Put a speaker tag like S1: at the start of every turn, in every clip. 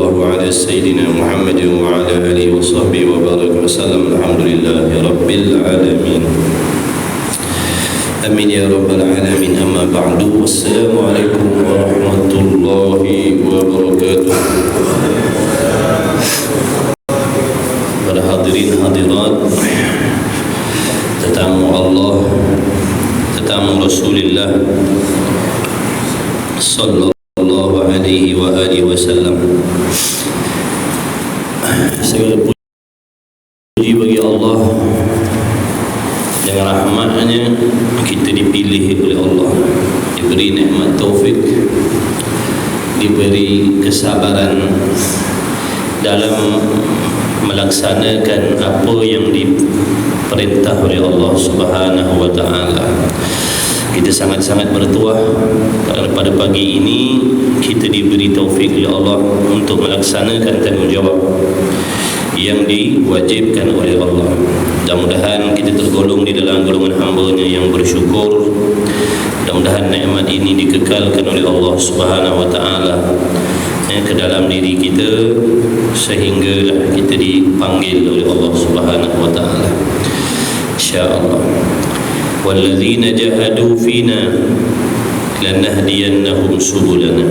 S1: الله على سيدنا محمد وعلى آله وصحبه وبارك وسلم. الحمد لله رب العالمين. Amin ya rabbal alamin. Amma ba'du. Wassalamualaikum warahmatullahi wabarakatuh. Para hadirin hadirat, tetamu Allah, tetamu Rasulullah sallallahu alaihi wa alihi wasallam. Segala puji bagi Allah. Dengan rahmatnya kita dipilih oleh Allah, diberi nikmat taufik, diberi kesabaran dalam melaksanakan apa yang diperintah oleh Allah Subhanahu wa taala. Kita sangat-sangat bertuah kerana pada pagi ini kita diberi taufik oleh Allah untuk melaksanakan tanggungjawab yang diwajibkan oleh Allah. Mudah-mudahan kita tergolong di dalam golongan hamba-Nya yang bersyukur. Mudah-mudahan nikmat ini dikekalkan oleh Allah Subhanahu wa taala ke dalam diri kita sehinggalah kita dipanggil oleh Allah Subhanahu wa taala. Insya-Allah. Walladzina jahadu fina lanahdiyannahum subulana.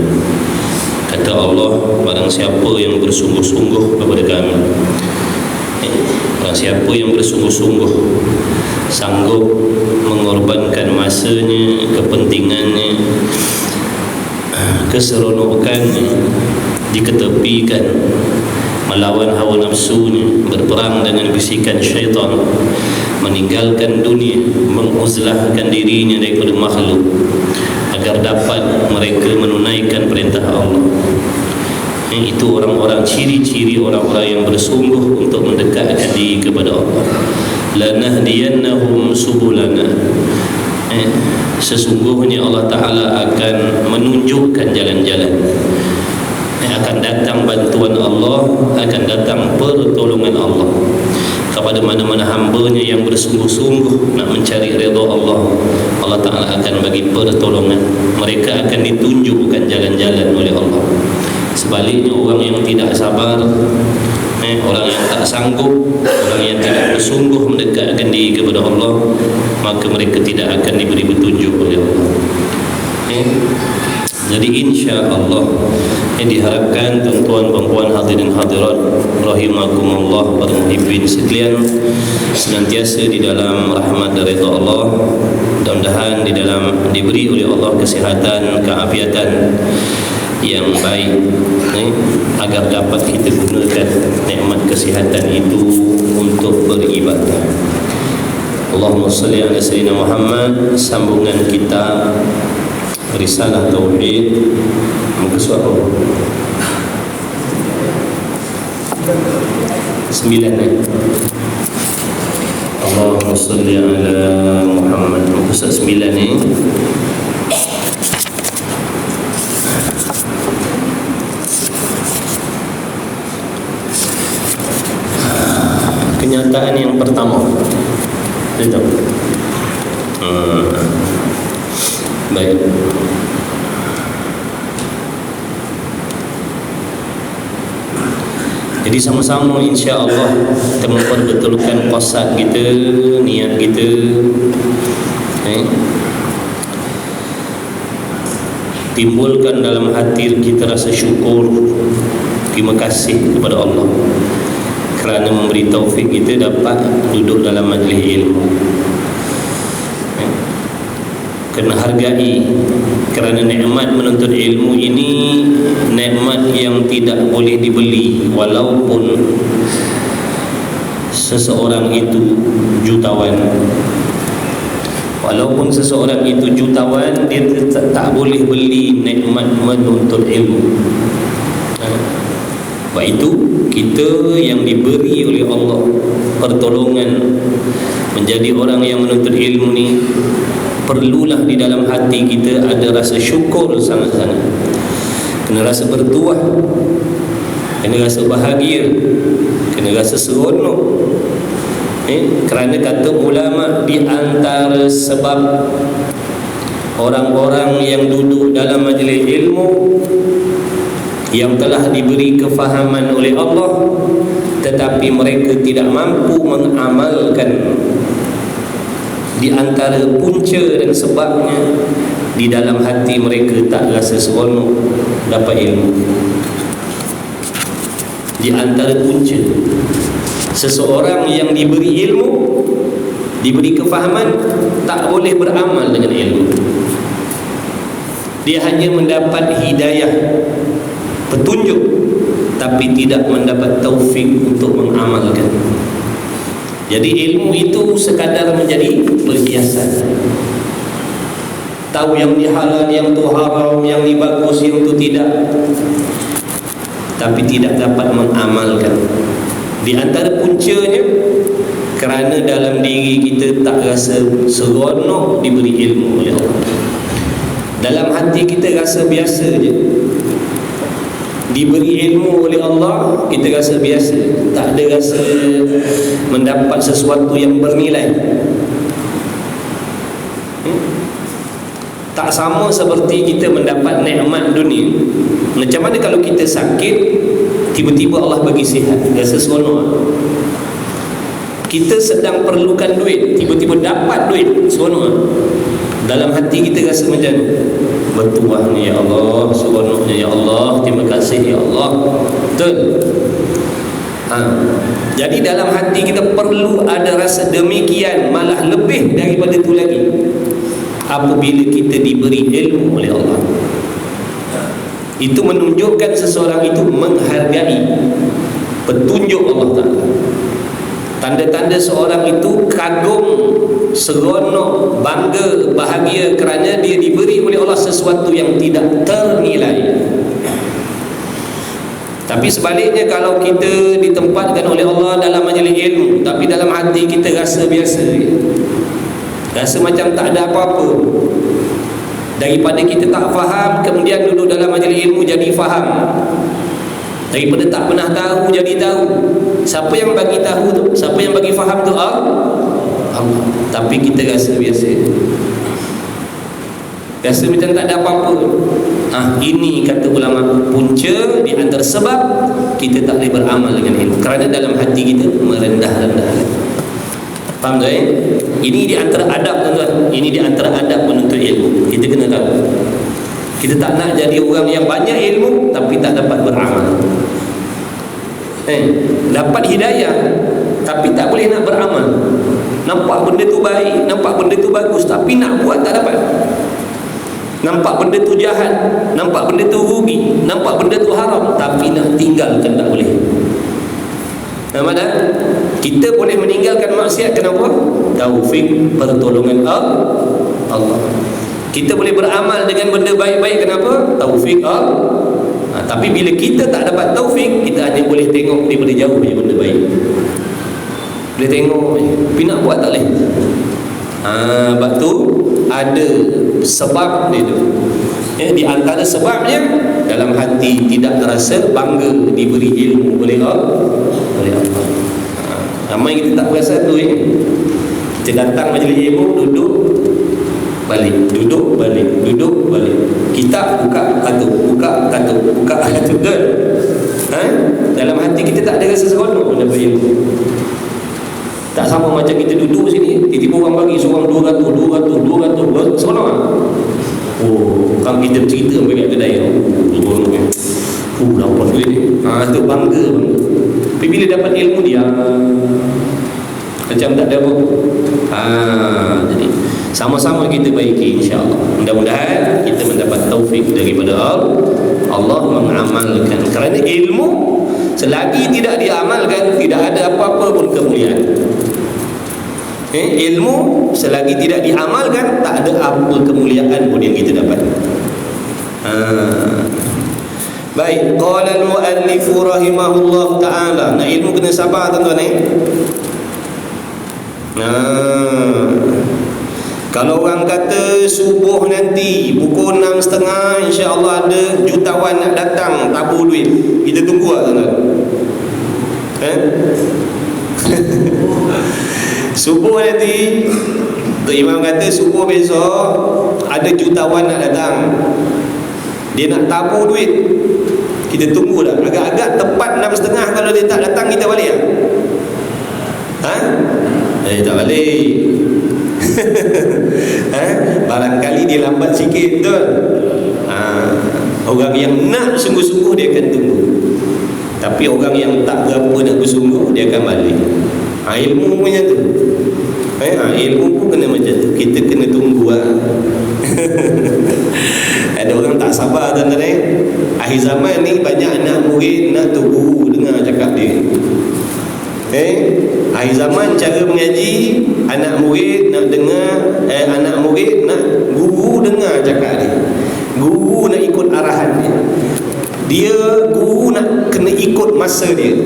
S1: Kata Allah, barang siapa yang bersungguh-sungguh kepada kami, barang siapa yang bersungguh-sungguh sanggup mengorbankan masanya, kepentingannya, keseronokannya diketepikan, melawan hawa nafsunya, berperang dengan bisikan syaitan, meninggalkan dunia, menguzlahkan dirinya daripada makhluk agar dapat mereka menunaikan perintah Allah. Itu orang-orang, ciri-ciri orang-orang yang bersungguh untuk mendekatkan diri kepada Allah. Lanahdiyannahum subulana. Sesungguhnya Allah Ta'ala akan menunjukkan jalan-jalan. Akan datang bantuan Allah, akan datang pertolongan Allah kepada mana-mana hamba-Nya yang bersungguh-sungguh nak mencari redha Allah. Allah Ta'ala akan bagi pertolongan. Mereka akan ditunjukkan jalan-jalan oleh Allah. Sebaliknya orang yang tidak sabar, orang yang tak sanggup, orang yang tidak bersungguh mendekatkan diri kepada Allah, maka mereka tidak akan diberi petunjuk oleh Allah. Jadi insya-Allah diharapkan tuan-tuan dan puan hadirin hadirat rahimakumullah, para muhibbin sekalian, senantiasa di dalam rahmat dari Allah. Mudah-mudahan di dalam diberi oleh Allah kesihatan, keafiatan yang baik, agar dapat kita gunakan nikmat kesihatan itu untuk beribadah. Allahumma salli ala sayyidina Muhammad. Sambungan kita Risalah Tauhid, muka surat apa? 9. Allahumma salli ala Muhammad, muka surat 9 ni. Kenyataan yang pertama. Betul. Baik. Jadi sama-sama insya-Allah kita memperbetulkan qasad kita, niat kita. Timbulkan dalam hati kita rasa syukur, terima kasih kepada Allah kerana memberi taufik kita dapat duduk dalam majlis ilmu. Kena hargai kerana nikmat menuntut ilmu ini nikmat yang tidak boleh dibeli, walaupun seseorang itu jutawan. Walaupun seseorang itu jutawan, dia tak boleh beli nikmat menuntut ilmu. Sebab itu kita yang diberi oleh Allah pertolongan menjadi orang yang menuntut ilmu ni, perlulah di dalam hati kita ada rasa syukur sangat-sangat. Kena rasa bertuah, kena rasa bahagia, kena rasa seronok. Kerana kata ulama, di antara sebab orang-orang yang duduk dalam majlis ilmu yang telah diberi kefahaman oleh Allah, tetapi mereka tidak mampu mengamalkan. Di antara punca dan sebabnya, di dalam hati mereka tak rasa seronok dapat ilmu. Di antara punca seseorang yang diberi ilmu, diberi kefahaman, tak boleh beramal dengan ilmu. Dia hanya mendapat hidayah, petunjuk, tapi tidak mendapat taufik untuk mengamalkan. Jadi ilmu itu sekadar menjadi perhiasan. Tahu yang ni halal, yang tu haram, yang ni bagus, yang tu tidak, tapi tidak dapat mengamalkan. Di antara puncanya, kerana dalam diri kita tak rasa seronok diberi ilmu oleh Allah. Dalam hati kita rasa biasa je. Diberi ilmu oleh Allah, kita rasa biasa, tak ada rasa mendapat sesuatu yang bernilai. Tak sama seperti kita mendapat nikmat dunia. Macam mana kalau kita sakit, tiba-tiba Allah bagi sihat, rasa seronok. Kita sedang perlukan duit, tiba-tiba dapat duit, seronok. Dalam hati kita rasa macam bertuahnya, ya Allah, seronoknya, ya Allah, terima kasih ya Allah. Betul? Jadi dalam hati kita perlu ada rasa demikian, malah lebih daripada itu lagi, apabila kita diberi ilmu oleh Allah. Itu menunjukkan seseorang itu menghargai petunjuk Allah Ta'ala. Tanda-tanda seorang itu kagum, seronok, bangga, bahagia kerana dia diberi oleh Allah sesuatu yang tidak ternilai. Tapi sebaliknya, kalau kita ditempatkan oleh Allah dalam majlis ilmu, tapi dalam hati kita rasa biasa, rasa macam tak ada apa-apa, daripada kita tak faham, kemudian duduk dalam majlis ilmu jadi faham. Daripada tak pernah tahu jadi tahu. Siapa yang bagi tahu tu? Siapa yang bagi faham tu? Allah. Tapi kita rasa biasa, rasa macam tak ada apa-apa. Ini kata ulama punca di antara sebab kita tak boleh beramal dengan ilmu, kerana dalam hati kita merendah-rendah. Faham tak? Ini di antara adab, tuan-tuan. Ini di antara adab menuntut ilmu. Kita kena tahu, kita tak nak jadi orang yang banyak ilmu tapi tak dapat beramal. Dapat hidayah tapi tak boleh nak beramal. Nampak benda tu baik, nampak benda tu bagus, tapi nak buat tak dapat. Nampak benda tu jahat, nampak benda tu rugi, nampak benda tu haram, tapi nak tinggalkan tak boleh. Nampak? Kita boleh meninggalkan maksiat, kenapa? Taufik, pertolongan Allah. Kita boleh beramal dengan benda baik-baik, kenapa? Taufik Allah. Tapi bila kita tak dapat taufik, kita hanya boleh tengok daripada jauh je benda baik. Boleh tengok je, tapi nak buat tak boleh. Sebab tu ada sebab dia tu. Di antara sebabnya, dalam hati tidak terasa bangga diberi ilmu oleh Allah. Ramai kita tak berasa tu. Kita datang majlis ilmu, duduk balik, duduk balik, duduk balik. Kita buka kartu, buka kartu, buka kartu. Dalam hati kita tak ada rasa seronok mendapat ilmu. Tak sama macam kita duduk sini, tiba-tiba orang bagi seorang 200, seronok tak? Kalau kita bercerita sampai kat kedai, seronok kan? Dapat duit ni. Itu bangga. Tapi bila dapat ilmu dia, macam tak ada apa. Jadi sama-sama kita baiki, insya-Allah. Mudah-mudahan kita mendapat taufik daripada Allah mengamalkan. Kerana ilmu selagi tidak diamalkan, tidak ada apa-apa pun kemuliaan. Ilmu selagi tidak diamalkan, tak ada apa kemuliaan pun yang kita dapat. Baik, qala al-muallif rahimahullah taala. Nah, ilmu kena sabar, tuan-tuan. Kalau orang kata subuh nanti pukul 6.30 insya-Allah ada jutawan nak datang tabur duit, kita tunggu tak, tuan-tuan? Subuh nanti Tok Imam kata subuh besok ada jutawan nak datang, dia nak tabur duit. Kita tunggu lah. Agak-agak tepat 6.30 kalau dia tak datang, kita balik lah. Tak balik. Barangkali dia lambat sikit, betul? Orang yang nak sungguh-sungguh dia akan tunggu. Tapi orang yang tak berapa nak bersungguh, dia akan balik. Ilmu punya tu. Ilmu pun kena macam tu. Kita kena tunggu lah. Ada orang tak sabar, tuan-tuan. Akhir zaman ni banyak anak murid nak tu guru dengar cakap dia. Akhir zaman cara mengaji, anak murid nak dengar, anak murid nak guru dengar cakap dia. Guru nak ikut arahan dia. Dia guru nak kena ikut masa dia.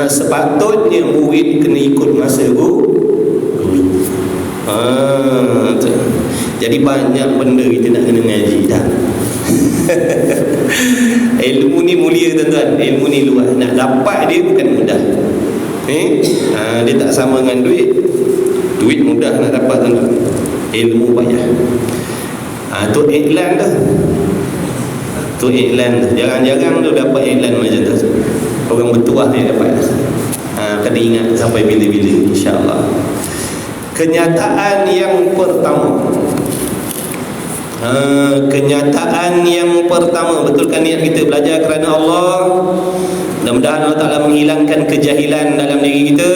S1: Sepatutnya murid kena ikut masa guru. Jadi banyak benda kita nak kena ngaji dah. Ilmu ni mulia, tuan-tuan. Ilmu ni luas. Nak dapat dia bukan mudah. Dia tak sama dengan duit. Duit mudah nak dapat, tuan-tuan. Ilmu payah. Tu iklan dah. Tu iklan dah. Jarang-jarang tu dapat iklan macam tu. Orang bertuah ni dapat. Kena ingat sampai bila-bila, insya-Allah. Kenyataan yang pertama. Kenyataan yang pertama, betulkan niat kita belajar kerana Allah. Mudah-mudahan Allah Ta'ala menghilangkan kejahilan dalam diri kita.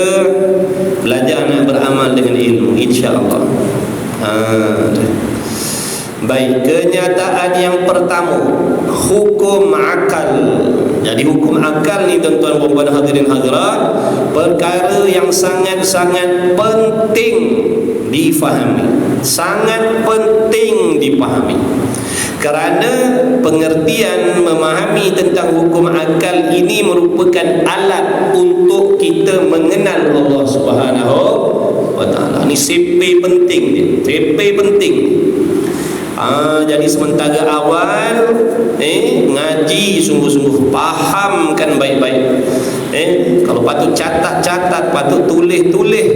S1: Belajar nak beramal dengan ilmu, insya-Allah. Baik, kenyataan yang pertama, hukum akal. Jadi hukum akal ni, tuan-tuan, puan-puan, hadirin hadirat, perkara yang sangat-sangat penting difahami. Sangat penting dipahami. Kerana pengertian memahami tentang hukum akal ini merupakan alat untuk kita mengenal Allah Subhanahu wa Ta'ala. Ini CP penting dia. CP penting. Jadi sementara awal ngaji sungguh-sungguh, fahamkan baik-baik. Kalau patut catat-catat, patut tulis-tulis.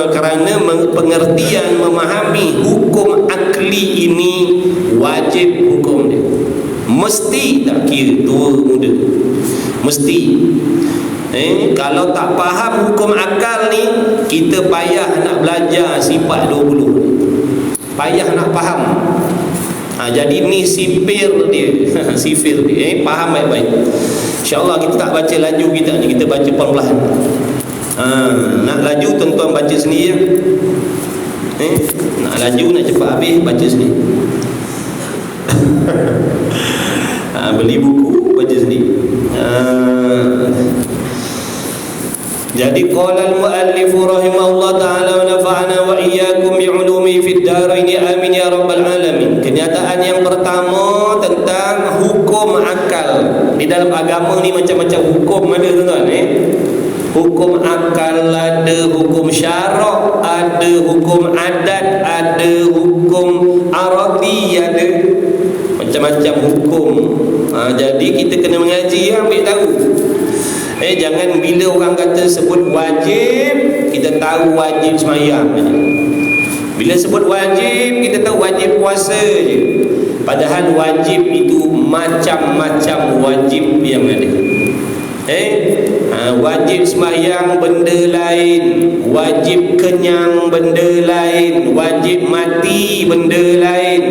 S1: Kerana pengertian memahami hukum akli ini wajib hukum dia. Mesti, tak kira tua muda, mesti. Kalau tak faham hukum akal ni, kita payah nak belajar sifat 20. Payah nak faham. Jadi ni sifir dia. Sifir dia. Faham baik-baik. InsyaAllah kita tak baca laju kita ni, kita baca perlahan. Nak laju, tuan-tuan baca sendiri ya. Nak laju, nak cepat habis, baca sendiri. Beli buku, baca sendiri. Jadi qala al-muallif rahimahullah ta'ala wa nafa'ana wa iyyakum bi'ulumi fid dharain amin ya rabbal alamin. Kenyataan yang pertama tentang hukum akal. Di dalam agama ni macam-macam hukum ada, tuan-tuan. Hukum akal ada, hukum syarak ada, hukum adat ada, hukum aradi ada. Macam-macam hukum. Jadi kita kena mengaji, ambil tahu. Jangan bila orang kata sebut wajib, kita tahu wajib sembahyang. Bila sebut wajib, kita tahu wajib puasa je. Padahal wajib itu macam-macam wajib yang ada. Wajib sembahyang benda lain, wajib kenyang benda lain, wajib mati benda lain.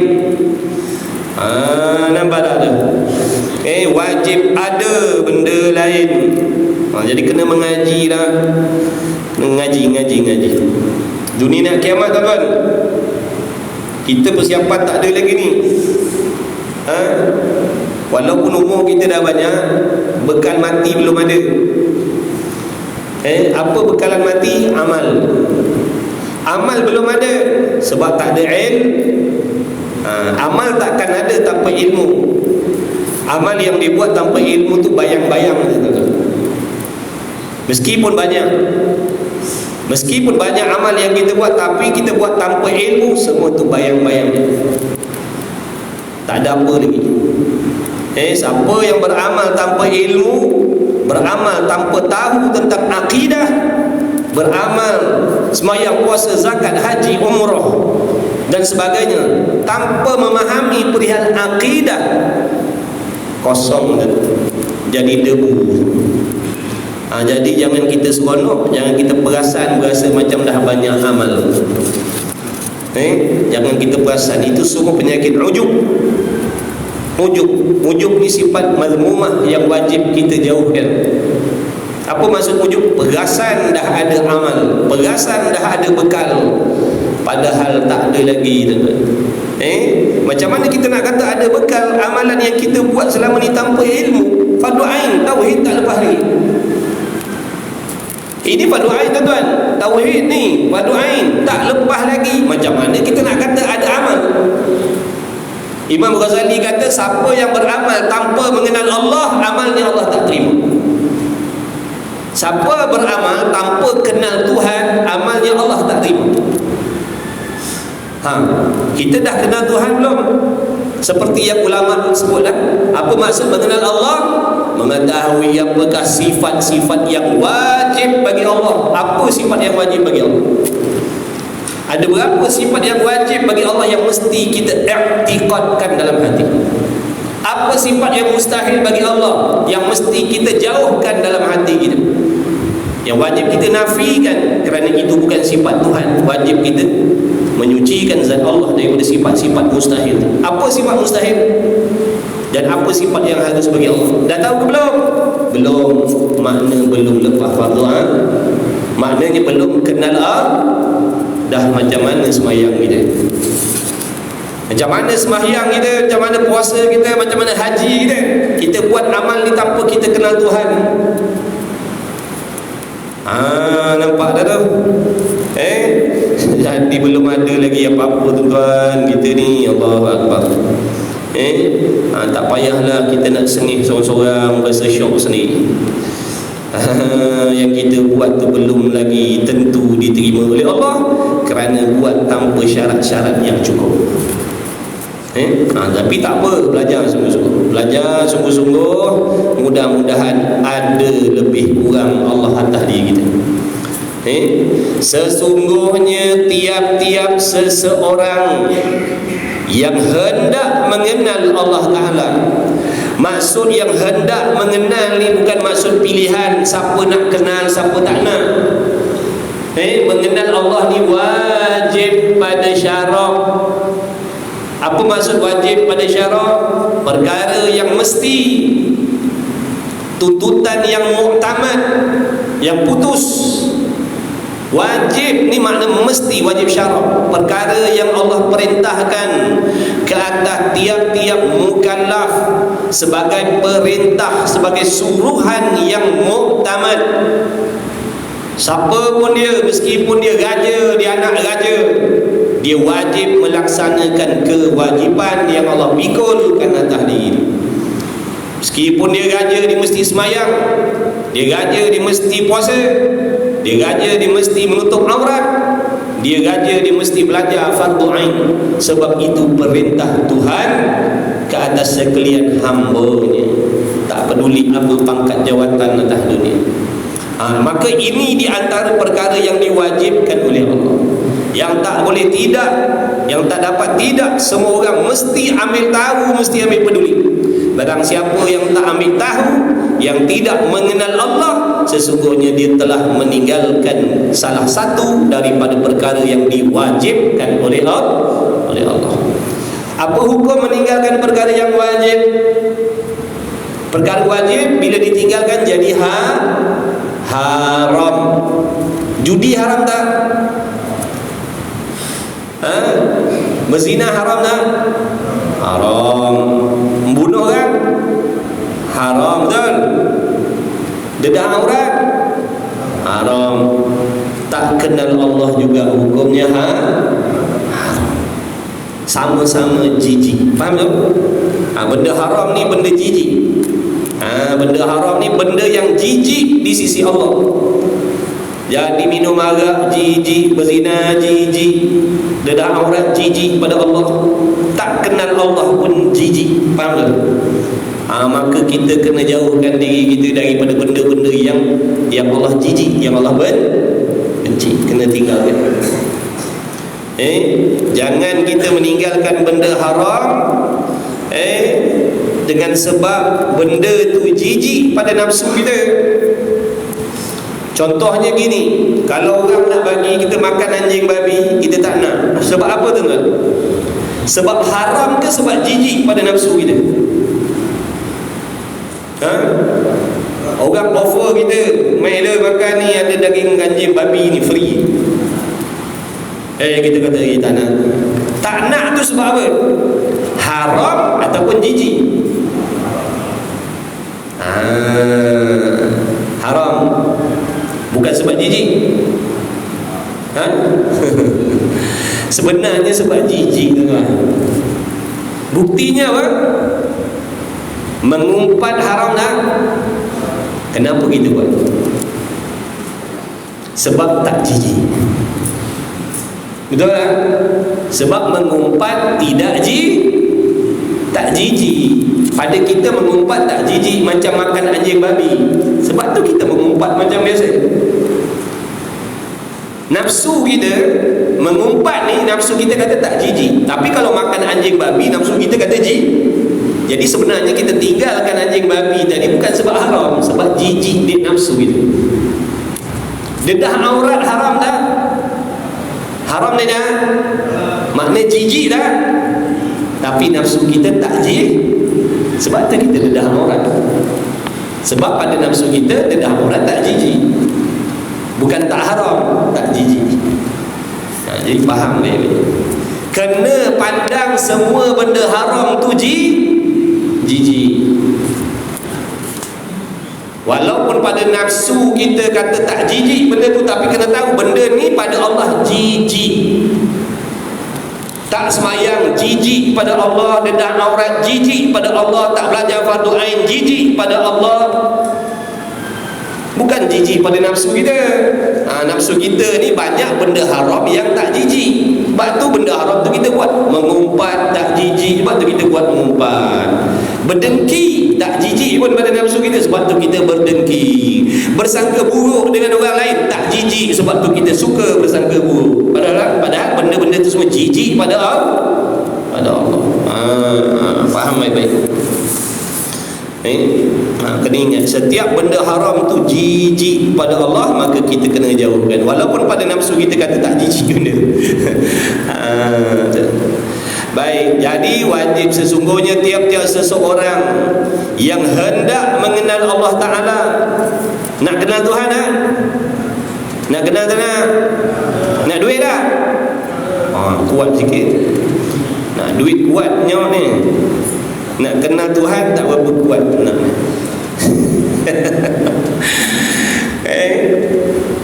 S1: Nampak tak tu? Wajib ada benda lain. Jadi kena mengaji lah. Ngaji. Dunia nak kiamat, tuan-tuan. Kita persiapan tak ada lagi ni. Walaupun umur kita dah banyak, bekal mati belum ada. Apa bekalan mati? Amal. Amal belum ada sebab tak ada ilmu. Amal takkan ada tanpa ilmu. Amal yang dibuat tanpa ilmu tu bayang-bayang. Meskipun banyak amal yang kita buat, tapi kita buat tanpa ilmu, semua tu bayang-bayang. Tak ada apa lagi. Siapa yang beramal tanpa ilmu, beramal tanpa tahu tentang akidah, beramal sembahyang, puasa, zakat, haji, umrah, dan sebagainya, tanpa memahami perihal akidah, kosong tu, jadi debu. Jadi jangan kita seronok, jangan kita berasa macam dah banyak amal. Jangan kita perasan itu semua penyakit ujub. Ujub ni sifat mazmumah yang wajib kita jauhkan. Apa maksud ujub? Perasan dah ada amal, perasan dah ada bekal, padahal tak ada lagi, tuan-tuan. Macam mana kita nak kata ada bekal amalan yang kita buat selama ni tanpa ilmu? Fardu ain, tauhid tak lepas lagi. Ini fardu ain, tuan-tuan. Tauhid ni fardu ain, tak lepas lagi. Macam mana kita nak kata ada amal? Imam Ghazali kata, siapa yang beramal tanpa mengenal Allah, amalnya Allah tak terima. Siapa beramal tanpa kenal Tuhan, amalnya Allah tak terima. Kita dah kenal Tuhan belum? Seperti yang ulama sebutlah. Apa maksud mengenal Allah? Mengetahui apakah sifat-sifat yang wajib bagi Allah. Apa sifat yang wajib bagi Allah? Ada berapa sifat yang wajib bagi Allah yang mesti kita i'tiqadkan dalam hati? Apa sifat yang mustahil bagi Allah yang mesti kita jauhkan dalam hati kita? Yang wajib kita nafikan kerana itu bukan sifat Tuhan. Wajib kita menyucikan zat Allah daripada sifat-sifat mustahil. Apa sifat mustahil? Dan apa sifat yang harus bagi Allah? Dah tahu ke belum? Belum. Makna belum lepas fardu. Maknanya belum kenal dah macam mana semayang kita, macam mana sembahyang kita, macam mana puasa kita, macam mana haji kita. Kita buat amal ni tanpa kita kenal Tuhan. Nampak dah tu? Jadi belum ada lagi apa-apa, tuan-tuan. Kita ni Allahu Akbar. Tak payahlah kita nak sengih seorang-seorang rasa syok sendiri. Yang kita buat tu belum lagi tentu diterima oleh Allah kerana buat tanpa syarat-syarat yang cukup. Tapi tak apa, belajar sungguh-sungguh. Belajar sungguh-sungguh, mudah-mudahan ada lebih kurang Allah atas diri kita. Sesungguhnya tiap-tiap seseorang yang hendak mengenal Allah Ta'ala. Maksud yang hendak mengenal ni bukan maksud pilihan, siapa nak kenal, siapa tak nak. Mengenal Allah ni wajib pada syarak. Apa maksud wajib pada syarak? Perkara yang mesti, tuntutan yang muktamad, yang putus. Wajib ni makna mesti, wajib syarak. Perkara yang Allah perintahkan ke atas tiap-tiap mukallaf sebagai perintah, sebagai suruhan yang muktamad. Siapa pun dia, meskipun dia raja, dia anak raja, dia wajib melaksanakan kewajipan yang Allah pikulkan atas diri. Meskipun dia raja, dia mesti semayang. Dia raja, dia mesti puasa. Dia raja, dia mesti menutup aurat. Dia raja, dia mesti belajar fardu ain. Sebab itu perintah Tuhan ke atas sekalian hamba-Nya. Tak peduli apa pangkat jawatan atas dunia. Maka ini di antara perkara yang diwajibkan oleh Allah. Yang tak boleh tidak, yang tak dapat tidak, semua orang mesti ambil tahu, mesti ambil peduli. Barang siapa yang tak ambil tahu, yang tidak mengenal Allah, sesungguhnya dia telah meninggalkan salah satu daripada perkara yang diwajibkan oleh Allah. Apa hukum meninggalkan perkara yang wajib? Perkara wajib bila ditinggalkan jadi haram. Judi haram tak? Berzina haram tak? Haram. Membunuh kan? Haram, betul? Dedah aurat? Haram. Tak kenal Allah juga hukumnya haram. Sama-sama jijik. Faham tak? Benda haram ni benda jijik. Benda haram ni benda yang jijik di sisi Allah. Jadi minum arak jijik, berzina jijik, dedah aurat jijik pada Allah. Tak kenal Allah pun jijik. Faham tak? Maka kita kena jauhkan diri kita daripada benda-benda yang Allah jijik, yang Allah benci. Kena tinggalkan. Jangan kita meninggalkan benda haram dengan sebab benda tu jijik pada nafsu kita. Contohnya gini, kalau orang nak bagi kita makan anjing babi, kita tak nak. Sebab apa tuan-tuan? Sebab haram ke sebab jijik pada nafsu kita? Orang offer kita, "Mailah makan ni, ada daging anjing babi ni free." Kita kata tak nak. Tak nak tu sebab apa? Haram ataupun jijik? Haram, bukan sebab jijik. Sebenarnya sebab jijik tuan. Buktinya apa? Mengumpat haram tak? Kenapa kita buat? Sebab tak jijik. Betul tak? Sebab mengumpat tak jijik. Pada kita mengumpat tak jijik macam makan anjing babi. Sebab tu kita mengumpat macam biasa. Nafsu kita mengumpat ni, nafsu kita kata tak jijik. Tapi kalau makan anjing babi, nafsu kita kata jijik. Jadi sebenarnya kita tinggalkan anjing babi tadi bukan sebab haram, sebab jijik dia nafsu kita. Dedah aurat haram tak? Haram dia dah. Makna jijik tak? Tapi nafsu kita tak jijik. Sebab tu kita dedah aurat. Sebab pada nafsu kita dedah aurat tak jijik. Bukan tak haram, tak jijik. Jadi faham ni. Kena pandang semua benda haram tu jijik. Walaupun pada nafsu kita kata tak jijik benda tu, tapi kena tahu benda ni pada Allah jijik. Tak semayang jijik pada Allah, dedah aurat jijik pada Allah, tak belajar fardu ain jijik pada Allah. Bukan jijik pada nafsu kita. Nafsu kita ni banyak benda haram yang tak jijik. Sebab tu benda haram tu kita buat. Mengumpat tak jijik, sebab tu kita buat mengumpat. Berdengki tak jijik pun pada nafsu kita, sebab tu kita berdengki. Bersangka buruk dengan orang lain tak jijik, sebab tu kita suka bersangka buruk. Padahal benda-benda tu semua jijik pada Allah. Faham baik-baik. Kena ingat, setiap benda haram tu jijik pada Allah, maka kita kena jauhkan. Walaupun pada nafsu kita kata tak jijik benda. Baik, jadi wajib sesungguhnya tiap-tiap seseorang yang hendak mengenal Allah Ta'ala. Nak kenal Tuhan tak? Nak kenal Tuhan? Nak duit tak? Kuat sikit. Nak duit kuatnya ni. Nak kenal Tuhan tak berapa kuat nak.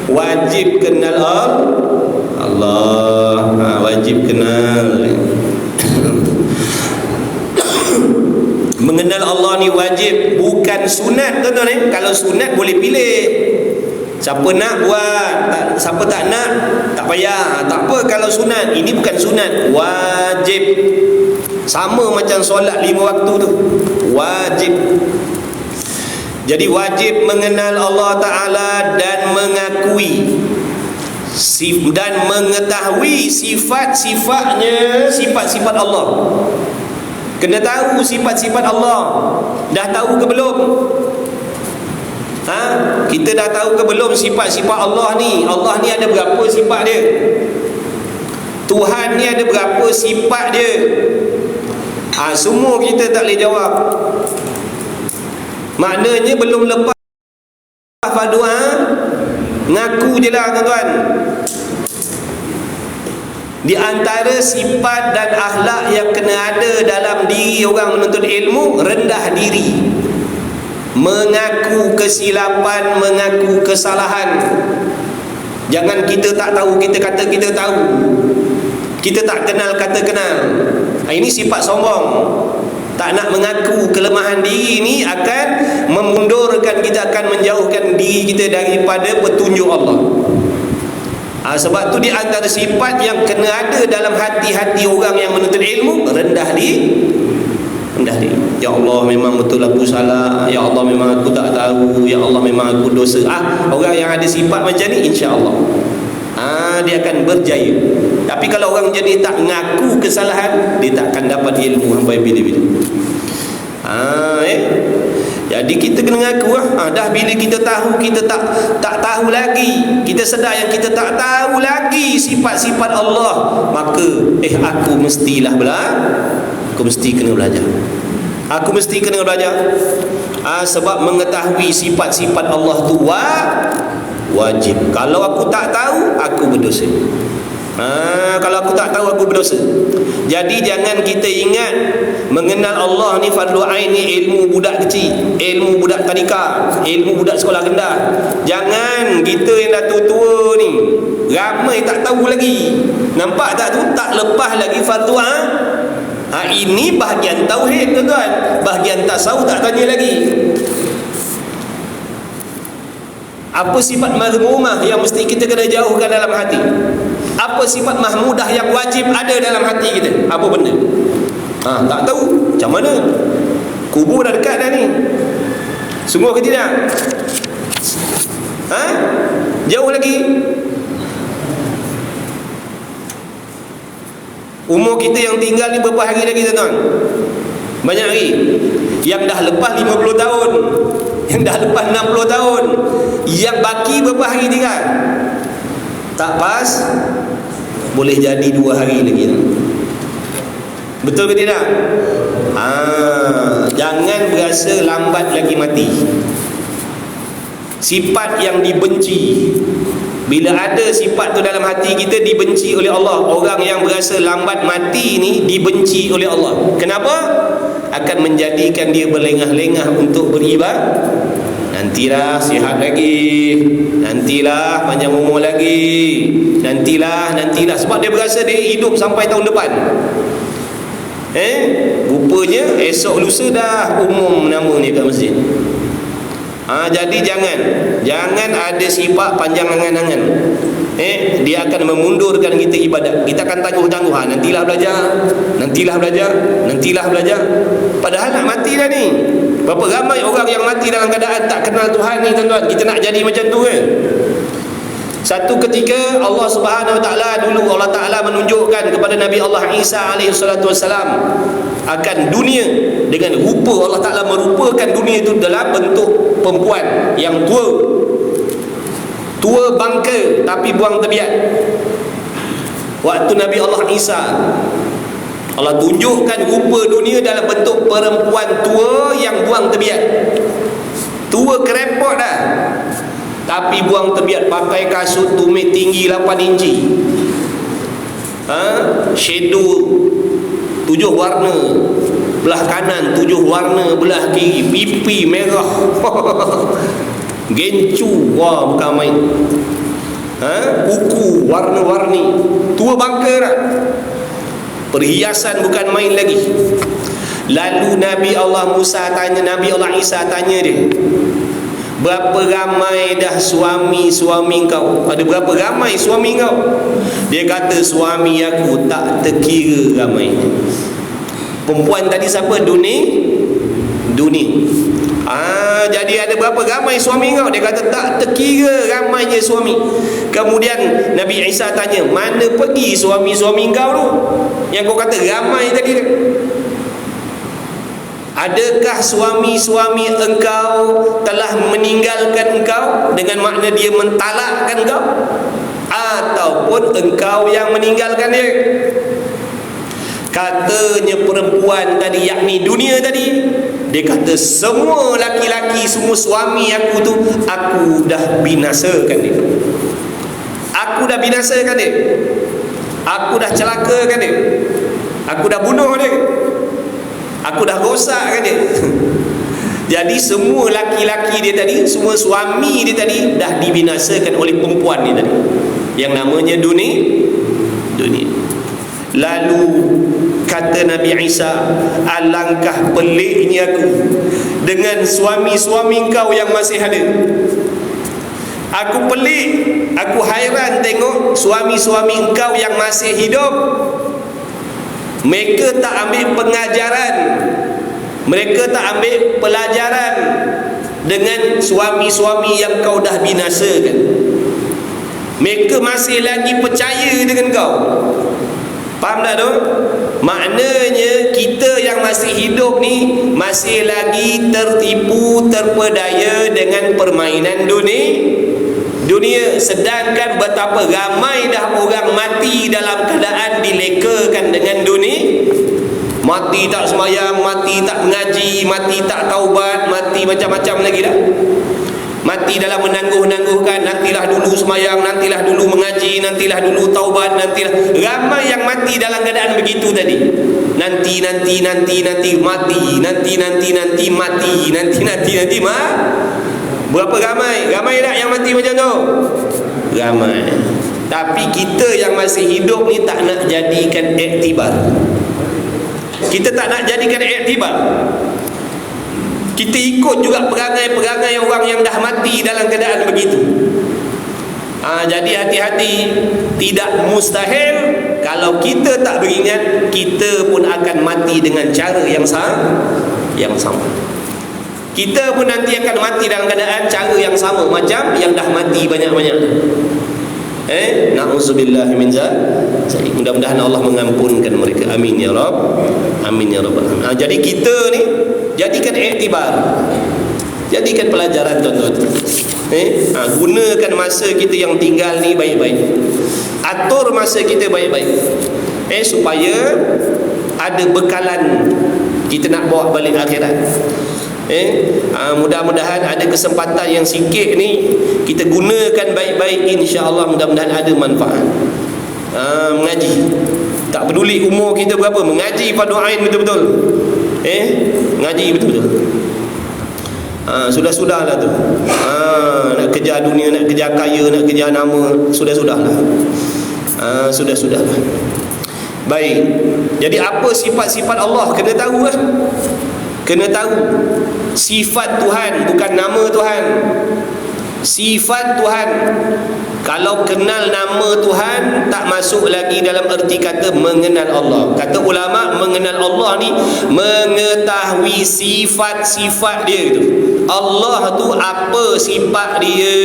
S1: Wajib kenal Allah. Wajib kenal. Mengenal Allah ni wajib, bukan sunat tuan-tuan. Kalau sunat boleh pilih. Siapa nak buat, siapa tak nak tak payah. Tak apa kalau sunat. Ini bukan sunat, wajib. Sama macam solat 5 waktu tu, wajib. Jadi wajib mengenal Allah Ta'ala dan mengakui dan mengetahui sifat-sifatnya, sifat-sifat Allah. Kena tahu sifat-sifat Allah. Dah tahu ke belum? Kita dah tahu ke belum sifat-sifat Allah ni? Allah ni ada berapa sifat dia? Tuhan ni ada berapa sifat dia? Semua kita tak boleh jawab. Maknanya belum lepas doa, ngaku je lah tuan-tuan. Di antara sifat dan akhlak yang kena ada dalam diri orang menuntut ilmu, rendah diri, mengaku kesilapan, mengaku kesalahan. Jangan kita tak tahu, kita kata kita tahu. Kita tak kenal, kata kenal. Ini sifat sombong. Tak nak mengaku kelemahan diri ni akan memundurkan kita, akan menjauhkan diri kita daripada petunjuk Allah. Sebab tu di antara sifat yang kena ada dalam hati-hati orang yang menuntut ilmu, rendah diri. Ya Allah, memang betul aku salah. Ya Allah, memang aku tak tahu. Ya Allah, memang aku dosa. Orang yang ada sifat macam ni, insya-Allah Dia akan berjaya. Tapi kalau orang jadi tak ngaku kesalahan, dia tak akan dapat ilmu sampai bila-bila. Jadi kita kena ngaku dah bila kita tahu kita tak tahu lagi, kita sedar yang kita tak tahu lagi sifat-sifat Allah, maka aku mestilah aku mesti kena belajar. Aku mesti kena belajar. Sebab mengetahui sifat-sifat Allah tu wajib. Kalau aku tak tahu, aku berdosa. Kalau aku tak tahu, aku berdosa. Jadi jangan kita ingat mengenal Allah ni fardu ain ni ilmu budak kecil, ilmu budak tadika, ilmu budak sekolah rendah. Jangan kita yang dah tua-tua ni, ramai tak tahu lagi. Nampak tak tu? Tak lepas lagi fardu ini bahagian tauhid, tuan-tuan. Bahagian tasawuf tak tanya lagi. Apa sifat mazmumah yang mesti kita kena jauhkan dalam hati? Apa sifat mahmudah yang wajib ada dalam hati kita? Apa benda? Tak tahu. Macam mana? Kubur dah dekat dah ni. Sungguh ke tidak? Jauh lagi. Umur kita yang tinggal ni berapa hari lagi, tuan-tuan? Banyak hari. Yang dah lepas 50 tahun, yang dah lepas 60 tahun, yang baki berapa hari tinggal? Tak pas, boleh jadi 2 hari lagi. Betul ke tidak? Jangan berasa lambat lagi mati. Sifat yang dibenci, bila ada sifat tu dalam hati kita, dibenci oleh Allah. Orang yang berasa lambat mati ni dibenci oleh Allah. Kenapa? Akan menjadikan dia berlengah-lengah untuk beribadah. Nantilah sihat lagi, nantilah panjang umur lagi, nantilah. Sebab dia berasa dia hidup sampai tahun depan. Rupanya esok lusa dah umum nama ni kat masjid. Jadi jangan ada sifat panjang angan-angan. Dia akan memundurkan kita ibadat. Kita akan tangguh-tangguh, nantilah belajar. Padahal nak mati dah ni. Berapa ramai orang yang mati dalam keadaan tak kenal Tuhan ni, tuan-tuan. Kita nak jadi macam tu ke? Satu ketika Allah Subhanahu Wa Taala, dulu Allah Taala menunjukkan kepada Nabi Allah Isa alaihi salatu wasalam akan dunia dengan rupa. Allah Taala merupakan dunia itu dalam bentuk perempuan yang tua bangka tapi buang tebiat. Waktu Nabi Allah Isa, Allah tunjukkan rupa dunia dalam bentuk perempuan tua yang buang tebiat. Tua kerepot dah, tapi buang tebiat, pakai kasut tumit tinggi 8 inci, shadow 7 warna, belah kanan 7 warna, belah kiri pipi merah. Gencu, bukan main. Kuku warna-warni, tua bangka dah. Perhiasan bukan main lagi. Lalu Nabi Allah Isa tanya dia, berapa ramai dah suami kau? Ada berapa ramai suami kau? Dia kata, suami aku tak terkira ramai. Perempuan tadi siapa? Duni. Jadi ada berapa ramai suami kau? Dia kata tak terkira ramainya suami. Kemudian Nabi Isa tanya, mana pergi suami-suami kau tu yang kau kata ramai tadi? Adakah suami-suami engkau telah meninggalkan engkau, dengan makna dia mentalakkan engkau, ataupun engkau yang meninggalkan dia? Katanya perempuan tadi, yakni dunia tadi, dia kata semua laki-laki, semua suami aku tu, aku dah binasakan dia. Aku dah celakakan dia. Aku dah bunuh dia. Aku dah rosakkan dia. Jadi semua laki-laki dia tadi, semua suami dia tadi dah dibinasakan oleh perempuan ni tadi, yang namanya dunia. Lalu kata Nabi Isa, alangkah peliknya aku dengan suami-suami kau yang masih ada. Aku pelik, aku hairan tengok suami-suami engkau yang masih hidup. Mereka tak ambil pengajaran, mereka tak ambil pelajaran dengan suami-suami yang kau dah binasakan. Mereka masih lagi percaya dengan kau. Faham tak tu? Maknanya kita yang masih hidup ni masih lagi tertipu, terpedaya dengan permainan dunia. Sedangkan betapa ramai dah orang mati dalam keadaan dilekakan dengan dunia. Mati tak sembahyang, mati tak mengaji, mati tak taubat, mati macam-macam lagi dah. Mati dalam menangguh-nangguhkan, nantilah dulu sembahyang, nantilah dulu mengaji, nantilah dulu taubat, nantilah. Ramai yang mati dalam keadaan begitu tadi. Nanti mati, nanti mati. Berapa ramai? Ramai tak yang mati macam tu? Ramai. Tapi kita yang masih hidup ni tak nak jadikan iktibar. Kita tak nak jadikan iktibar. Kita ikut juga perangai-perangai orang yang dah mati dalam keadaan begitu. Jadi hati-hati. Tidak mustahil kalau kita tak beringat, kita pun akan mati dengan cara yang sama. Kita pun nanti akan mati dalam keadaan cara yang sama macam yang dah mati banyak-banyak. Na'udzubillahi min dzalik. Mudah-mudahan Allah mengampunkan mereka. Amin ya Rabb. Amin ya Rabbal alamin. Jadi kita ni jadikan iktibar. Jadikan pelajaran tuan-tuan. Gunakan masa kita yang tinggal ni baik-baik. Atur masa kita baik-baik. Supaya ada bekalan kita nak bawa balik akhirat. Mudah-mudahan ada kesempatan yang sikit ni kita gunakan baik-baik, insya-Allah mudah-mudahan ada manfaat. Mengaji, tak peduli umur kita berapa, mengaji fardu ain betul-betul. Mengaji betul-betul. Sudah-sudahlah tu. Nak kejar dunia, nak kejar kaya, nak kejar nama, sudah-sudahlah. Sudah-sudahlah. Baik. Jadi apa sifat-sifat Allah kena tahu lah. Kena tahu sifat Tuhan, bukan nama Tuhan. Sifat Tuhan. Kalau kenal nama Tuhan tak masuk lagi dalam erti kata mengenal Allah. Kata ulama, mengenal Allah ni mengetahui sifat-sifat dia gitu. Allah tu apa sifat dia,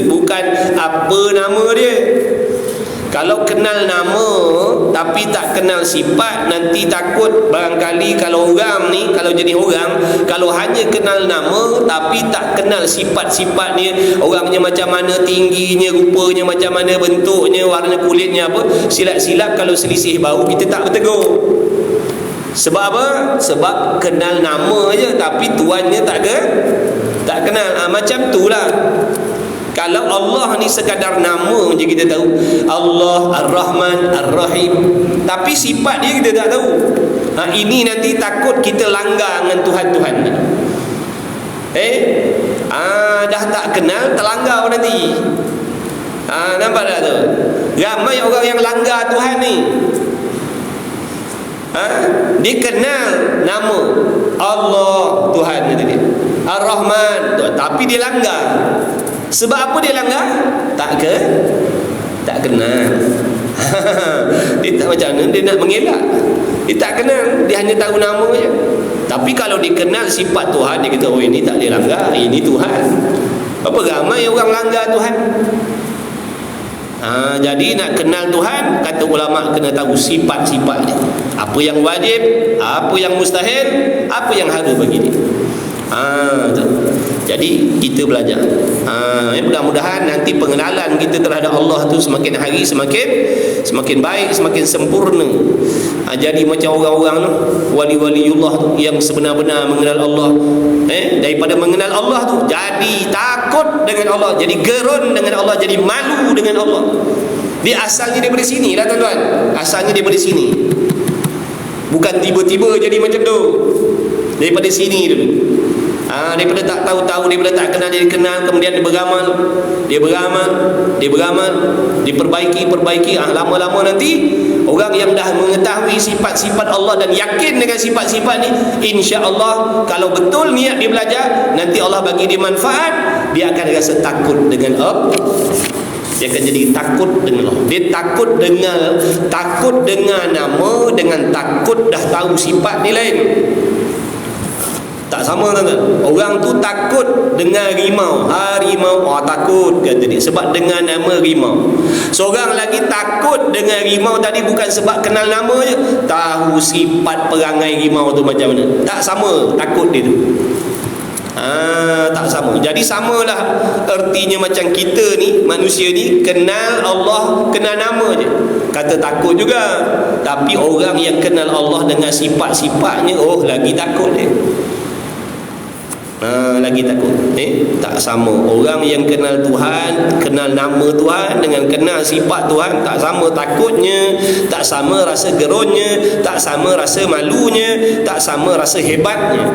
S1: bukan apa nama dia. Kalau kenal nama tapi tak kenal sifat, nanti takut barangkali kalau orang ni, kalau jadi orang, kalau hanya kenal nama tapi tak kenal sifat-sifatnya, orangnya macam mana, tingginya, rupanya macam mana, bentuknya, warna kulitnya apa, silap-silap kalau selisih bau kita tak bertegur. Sebab apa? Sebab kenal nama je tapi tuannya tak kenal. Macam itulah. Kalau Allah ni sekadar nama je kita tahu, Allah Ar-Rahman Ar-Rahim, tapi sifat dia kita tak tahu. Ini nanti takut kita langgar dengan Tuhan-Tuhan. Dah tak kenal, terlanggar nanti. Nampak tak tu? Ramai orang yang langgar Tuhan ni. Dia kenal nama Allah Tuhan dia, Ar-Rahman, tapi dia langgar. Sebab apa dia langgar? Tak kenal. Dia tak macam mana, dia nak mengelak. Dia tak kenal, dia hanya tahu nama je. Tapi kalau dia kenal sifat Tuhan, dia kata, oh ini tak dia langgar, ini Tuhan. Apa ramai orang langgar Tuhan. Jadi nak kenal Tuhan, kata ulama, kena tahu sifat-sifat dia. Apa yang wajib, apa yang mustahil, apa yang harus bagi dia. Jadi kita belajar. Mudah-mudahan nanti pengenalan kita terhadap Allah tu semakin hari semakin baik, semakin sempurna. Jadi macam orang-orang tu, wali-waliullah tu yang sebenar-benar mengenal Allah. Daripada mengenal Allah tu jadi takut dengan Allah, jadi gerun dengan Allah, jadi malu dengan Allah. Dia asalnya daripada sini lah tuan-tuan. Asalnya daripada sini. Bukan tiba-tiba jadi macam tu. Daripada sini dulu. Daripada tak tahu-tahu, daripada tak kenal dia kenal, kemudian dia beramal, diperbaiki, lama-lama nanti orang yang dah mengetahui sifat-sifat Allah dan yakin dengan sifat-sifat ni, insya-Allah kalau betul niat dia belajar, nanti Allah bagi dia manfaat, dia akan rasa takut dengan Allah. Dia akan jadi takut dengan Allah. Dia takut dengan nama, dengan takut dah tahu sifat ni lain. Tak Tak sama tuan-tuan. Orang tu takut dengan rimau. Harimau, takut kata dia sebab dengan nama rimau. Seorang lagi takut dengan rimau tadi bukan sebab kenal nama je, tahu sifat perangai rimau tu macam mana. Tak sama takut dia tu. Tak sama. Jadi samalah ertinya macam kita ni, manusia ni kenal Allah, kenal nama je, kata takut juga. Tapi orang yang kenal Allah dengan sifat-sifatnya, lagi takut dia. Lagi takut. Tak sama. Orang yang kenal Tuhan, kenal nama Tuhan dengan kenal sifat Tuhan, tak sama takutnya, tak sama rasa gerunnya, tak sama rasa malunya, tak sama rasa hebatnya.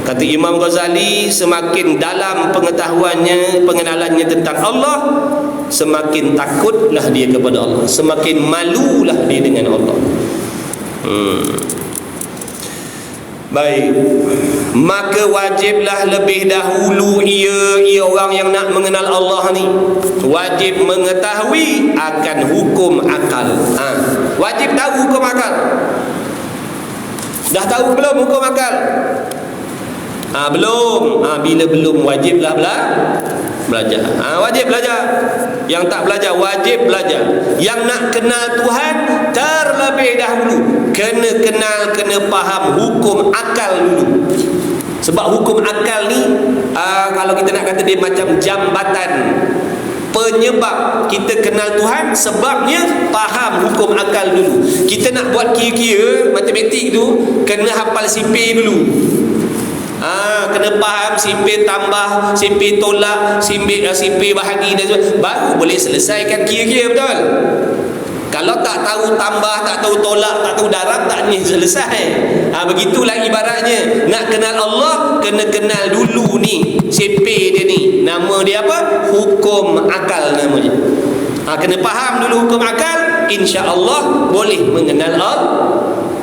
S1: Kata Imam Ghazali, semakin dalam pengetahuannya, pengenalannya tentang Allah, semakin takutlah dia kepada Allah, semakin malulah dia dengan Allah. Baik, maka wajiblah lebih dahulu ia orang yang nak mengenal Allah ni wajib mengetahui akan hukum akal. Wajib tahu hukum akal. Dah tahu belum hukum akal? Belum. Bila belum, wajiblah belajar. Wajib belajar. Yang tak belajar wajib belajar. Yang nak kenal Tuhan terlebih dahulu kena kenal, kena faham hukum akal dulu. Sebab hukum akal ni kalau kita nak kata dia macam jambatan penyebab kita kenal Tuhan. Sebabnya faham hukum akal dulu. Kita nak buat kira-kira matematik tu kena hafal sipir dulu. Kena faham sipir tambah, sipir tolak, sipir bahagi dan sebagainya, baru boleh selesaikan kira-kira, betul? Kalau tak tahu tambah, tak tahu tolak, tak tahu darab, tak ni selesai. Begitulah ibaratnya. Nak kenal Allah, kena kenal dulu ni sipir dia ni. Nama dia apa? Hukum akal namanya. Kena faham dulu hukum akal, insya-Allah boleh mengenal Allah.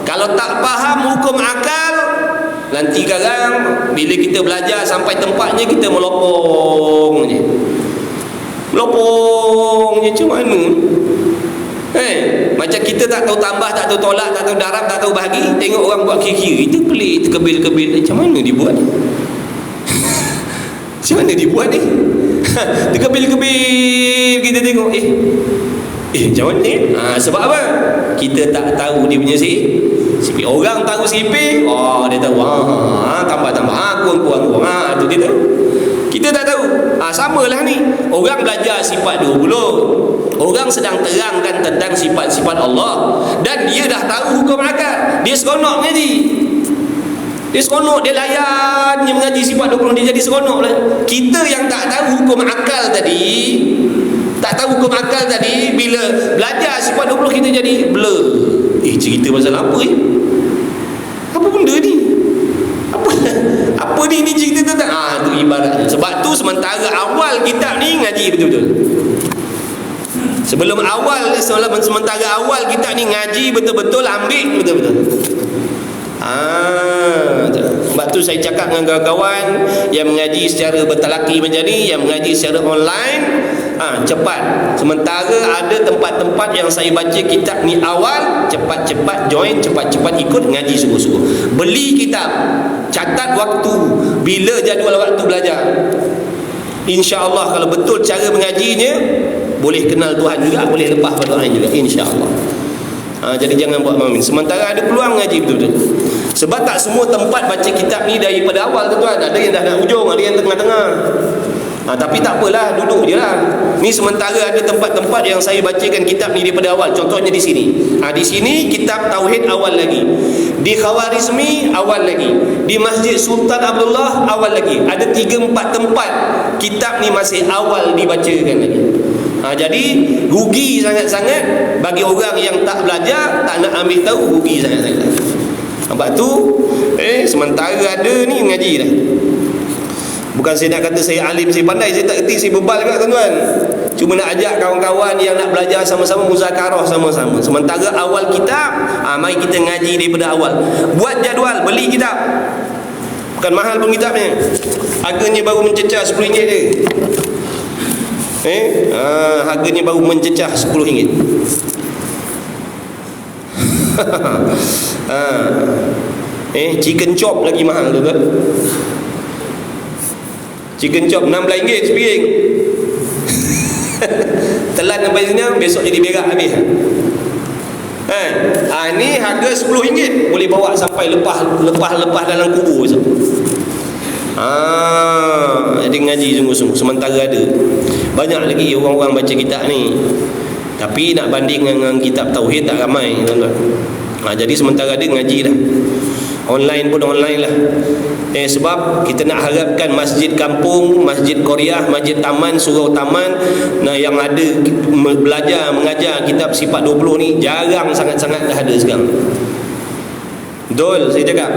S1: Kalau tak faham hukum akal, nanti kadang bila kita belajar sampai tempatnya kita melopong je. Melopong je macam mana? Macam kita tak tahu tambah, tak tahu tolak, tak tahu darab, tak tahu bahagi. Tengok orang buat kira-kira, itu pelik, terkebil-kebil. Macam mana dia buat ni? Macam mana dia buat ni? Terkebil-kebil, kita tengok. Macam mana ni? Sebab apa? Kita tak tahu dia punya sipir. Orang tahu sipir, dia tahu. Tambah-tambah, kurang-kurang. Itu dia tahu. Kita tak tahu. Samalah ni. Orang belajar sifat 20. Orang sedang terangkan tentang sifat-sifat Allah, dan dia dah tahu hukum akal. Dia seronok mengaji. Dia seronok, dia layan, dia mengaji sifat 20, dia jadi seronok lah. Kita yang tak tahu hukum akal tadi, bila belajar sifat 20 kita jadi blur. Cerita pasal apa ni? Apa benda ni? Apa ni cerita tentang? Tu ibaratnya. Sebab tu sementara awal kitab ni ngaji betul-betul. Sementara awal kitab ni ngaji betul-betul, ambil betul-betul. Sebab tu saya cakap dengan kawan-kawan yang mengaji secara bertalaki macam ni, yang mengaji secara online, cepat. Sementara ada tempat-tempat yang saya baca kitab ni awal, cepat-cepat join, cepat-cepat ikut, ngaji sungguh-sungguh. Beli kitab, catat waktu, bila jadual waktu belajar. InsyaAllah kalau betul cara mengajinya, boleh kenal Tuhan juga, boleh lepas pada orang juga, insyaAllah. Jadi jangan buat main. Sementara ada peluang ngaji betul-betul. Sebab tak semua tempat baca kitab ni daripada awal tuan. Ada yang dah nak ujung, ada yang tengah-tengah. Tapi tak apalah, duduk je lah. Ni sementara ada tempat-tempat yang saya bacakan kitab ni daripada awal. Contohnya di sini. Di sini kitab Tauhid awal lagi. Di Khawarizmi awal lagi. Di Masjid Sultan Abdullah awal lagi. Ada 3-4 tempat kitab ni masih awal dibacakan lagi. Jadi rugi sangat-sangat bagi orang yang tak belajar, tak nak ambil tahu, rugi sangat-sangat. Sebab tu sementara ada ni ngaji dah. Bukan saya nak kata saya alim, saya pandai, saya tak kerti, saya bebal kat tuan-tuan. Cuma nak ajak kawan-kawan yang nak belajar sama-sama, muzakarah sama-sama. Sementara awal kitab, mari kita ngaji daripada awal. Buat jadual, beli kitab. Bukan mahal pun kitabnya. Harganya baru mencecah RM10 je. Harganya baru mencecah RM10. Chicken chop lagi mahal tu kan. Chicken chop RM16 sepiring. Telan sampai sini, besok jadi berak habis. Ni harga RM10 boleh bawa sampai lepas dalam kubur. Jadi ngaji sungguh-sungguh. Sementara ada banyak lagi orang-orang baca kitab ni, tapi nak banding dengan kitab tauhid tak ramai, tuan-tuan. Jadi sementara ada ngaji dah. Online pun online lah. Sebab kita nak harapkan masjid kampung, masjid Korea, masjid taman, surau taman, yang ada belajar mengajar kitab sifat 20 ni jarang sangat-sangat dah ada sekarang. Betul saya cakap.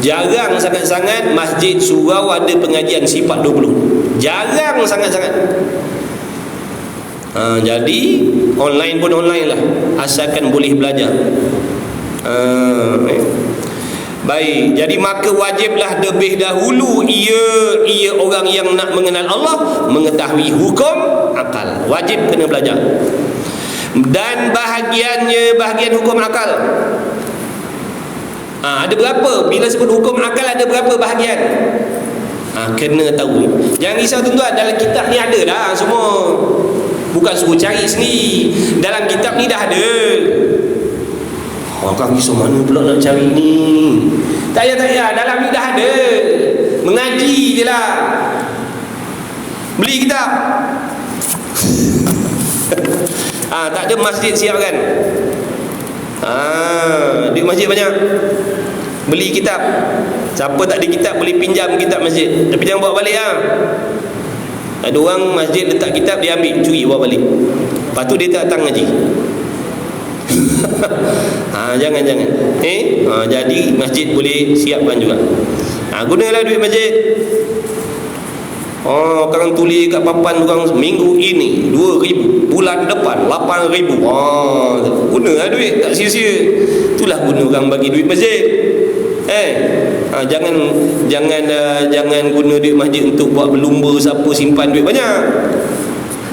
S1: Jarang sangat-sangat masjid surau ada pengajian sifat 20. Jarang sangat-sangat. Jadi online pun online lah, asalkan boleh belajar. Baik, jadi maka wajiblah lebih dahulu ia orang yang nak mengenal Allah mengetahui hukum akal. Wajib kena belajar. Dan bahagian hukum akal, ada berapa? Bila sebut hukum akal ada berapa bahagian? Kena tahu. Jangan risau tuan-tuan, dalam kitab ni ada dah semua. Bukan suruh cari sendiri. Dalam kitab ni dah ada. Orang risau mana pula nak cari ni? Tak payah, dalam ni dah ada. Mengaji je lah. Beli kitab. Tak ada masjid siap kan? Di masjid banyak. Beli kitab. Siapa tak ada kitab boleh pinjam kitab masjid, tapi jangan bawa balik Ada orang masjid letak kitab, dia ambil, curi bawa balik. Lepas tu dia tak datang ngaji. Jangan. Jadi masjid boleh siapkan juga. Gunalah duit masjid. Orang tulis kat papan orang minggu ini 2,000, bulan depan 8,000. Gunalah duit, tak sia-sia. Itulah guna orang bagi duit masjid. Jangan guna duit masjid untuk buat berlumba siapa simpan duit banyak.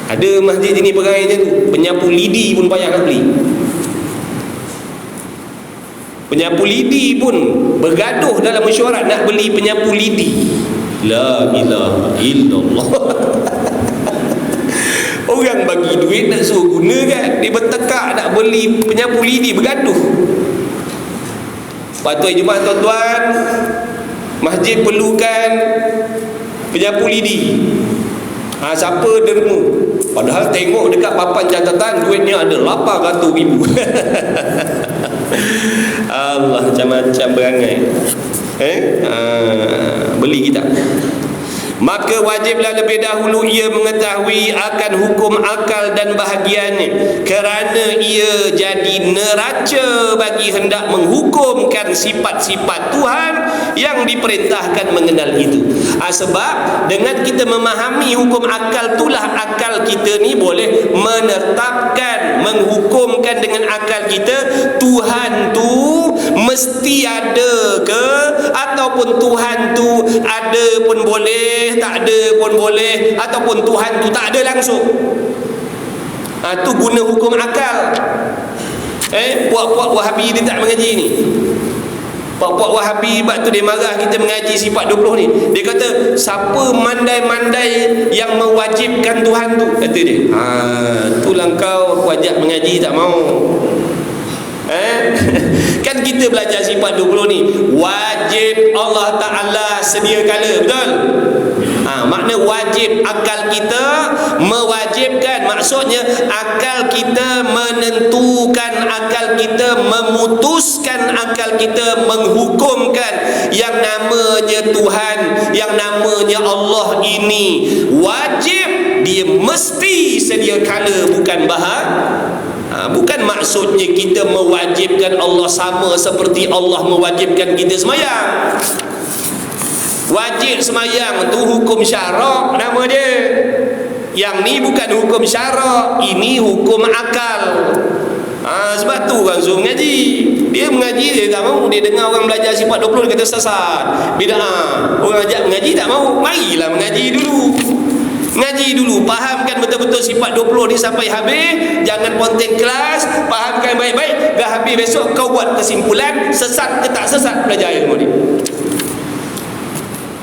S1: Ada masjid ini perangai macam tu, penyapu lidi pun payah nak beli. Penyapu lidi pun bergaduh dalam mesyuarat nak beli penyapu lidi. La ilaha illallah. Orang bagi duit nak suruh guna kan, dia bertekak nak beli penyapu lidi, bergaduh. Patut Jumaat tuan-tuan, masjid perlukan penyapu lidi. Siapa derma? Padahal tengok dekat papan catatan duitnya ada 800,000. Allah, macam-macam berangai. Beli kitab. Maka wajiblah lebih dahulu ia mengetahui akan hukum akal dan bahagiannya, kerana ia jadi neraca bagi hendak menghukumkan sifat-sifat Tuhan yang diperintahkan mengenal itu. Sebab dengan kita memahami hukum akal, itulah akal kita ni boleh menetapkan, menghukumkan dengan akal kita Tuhan tu mesti ada ke, ataupun Tuhan tu ada pun boleh, tak ada pun boleh, ataupun Tuhan tu tak ada langsung. Tu guna hukum akal. Puak-puak Wahabi dia tak mengaji ni. Puak-puak Wahabi sebab tu dia marah kita mengaji sifat 20 ni. Dia kata siapa mandai-mandai yang mewajibkan Tuhan tu, kata dia. Itulah kau aku ajak mengaji tak mau. Kan kita belajar sifat 20 ni wajib Allah Ta'ala sedia kala, betul? Makna wajib akal kita mewajibkan, maksudnya akal kita menentukan, akal kita memutuskan, akal kita menghukumkan yang namanya Tuhan, yang namanya Allah ini wajib, dia mesti sedia kala, bukan bukan maksudnya kita mewajibkan Allah sama seperti Allah mewajibkan kita semayang. Wajib semayang tu hukum syarak nama dia. Yang ni bukan hukum syarak, ini hukum akal. Sebab tu orang suruh mengaji. Dia mengaji, dia tak mau. Dia dengar orang belajar sifat 20, dia kata sesat, bid'ah. Orang ajak mengaji tak mau. Marilah mengaji dulu. Ngaji dulu, fahamkan betul-betul sifat 20 ni sampai habis. Jangan ponteng kelas, fahamkan baik-baik. Dah habis besok kau buat kesimpulan, sesat ke tak sesat belajar ilmu ni.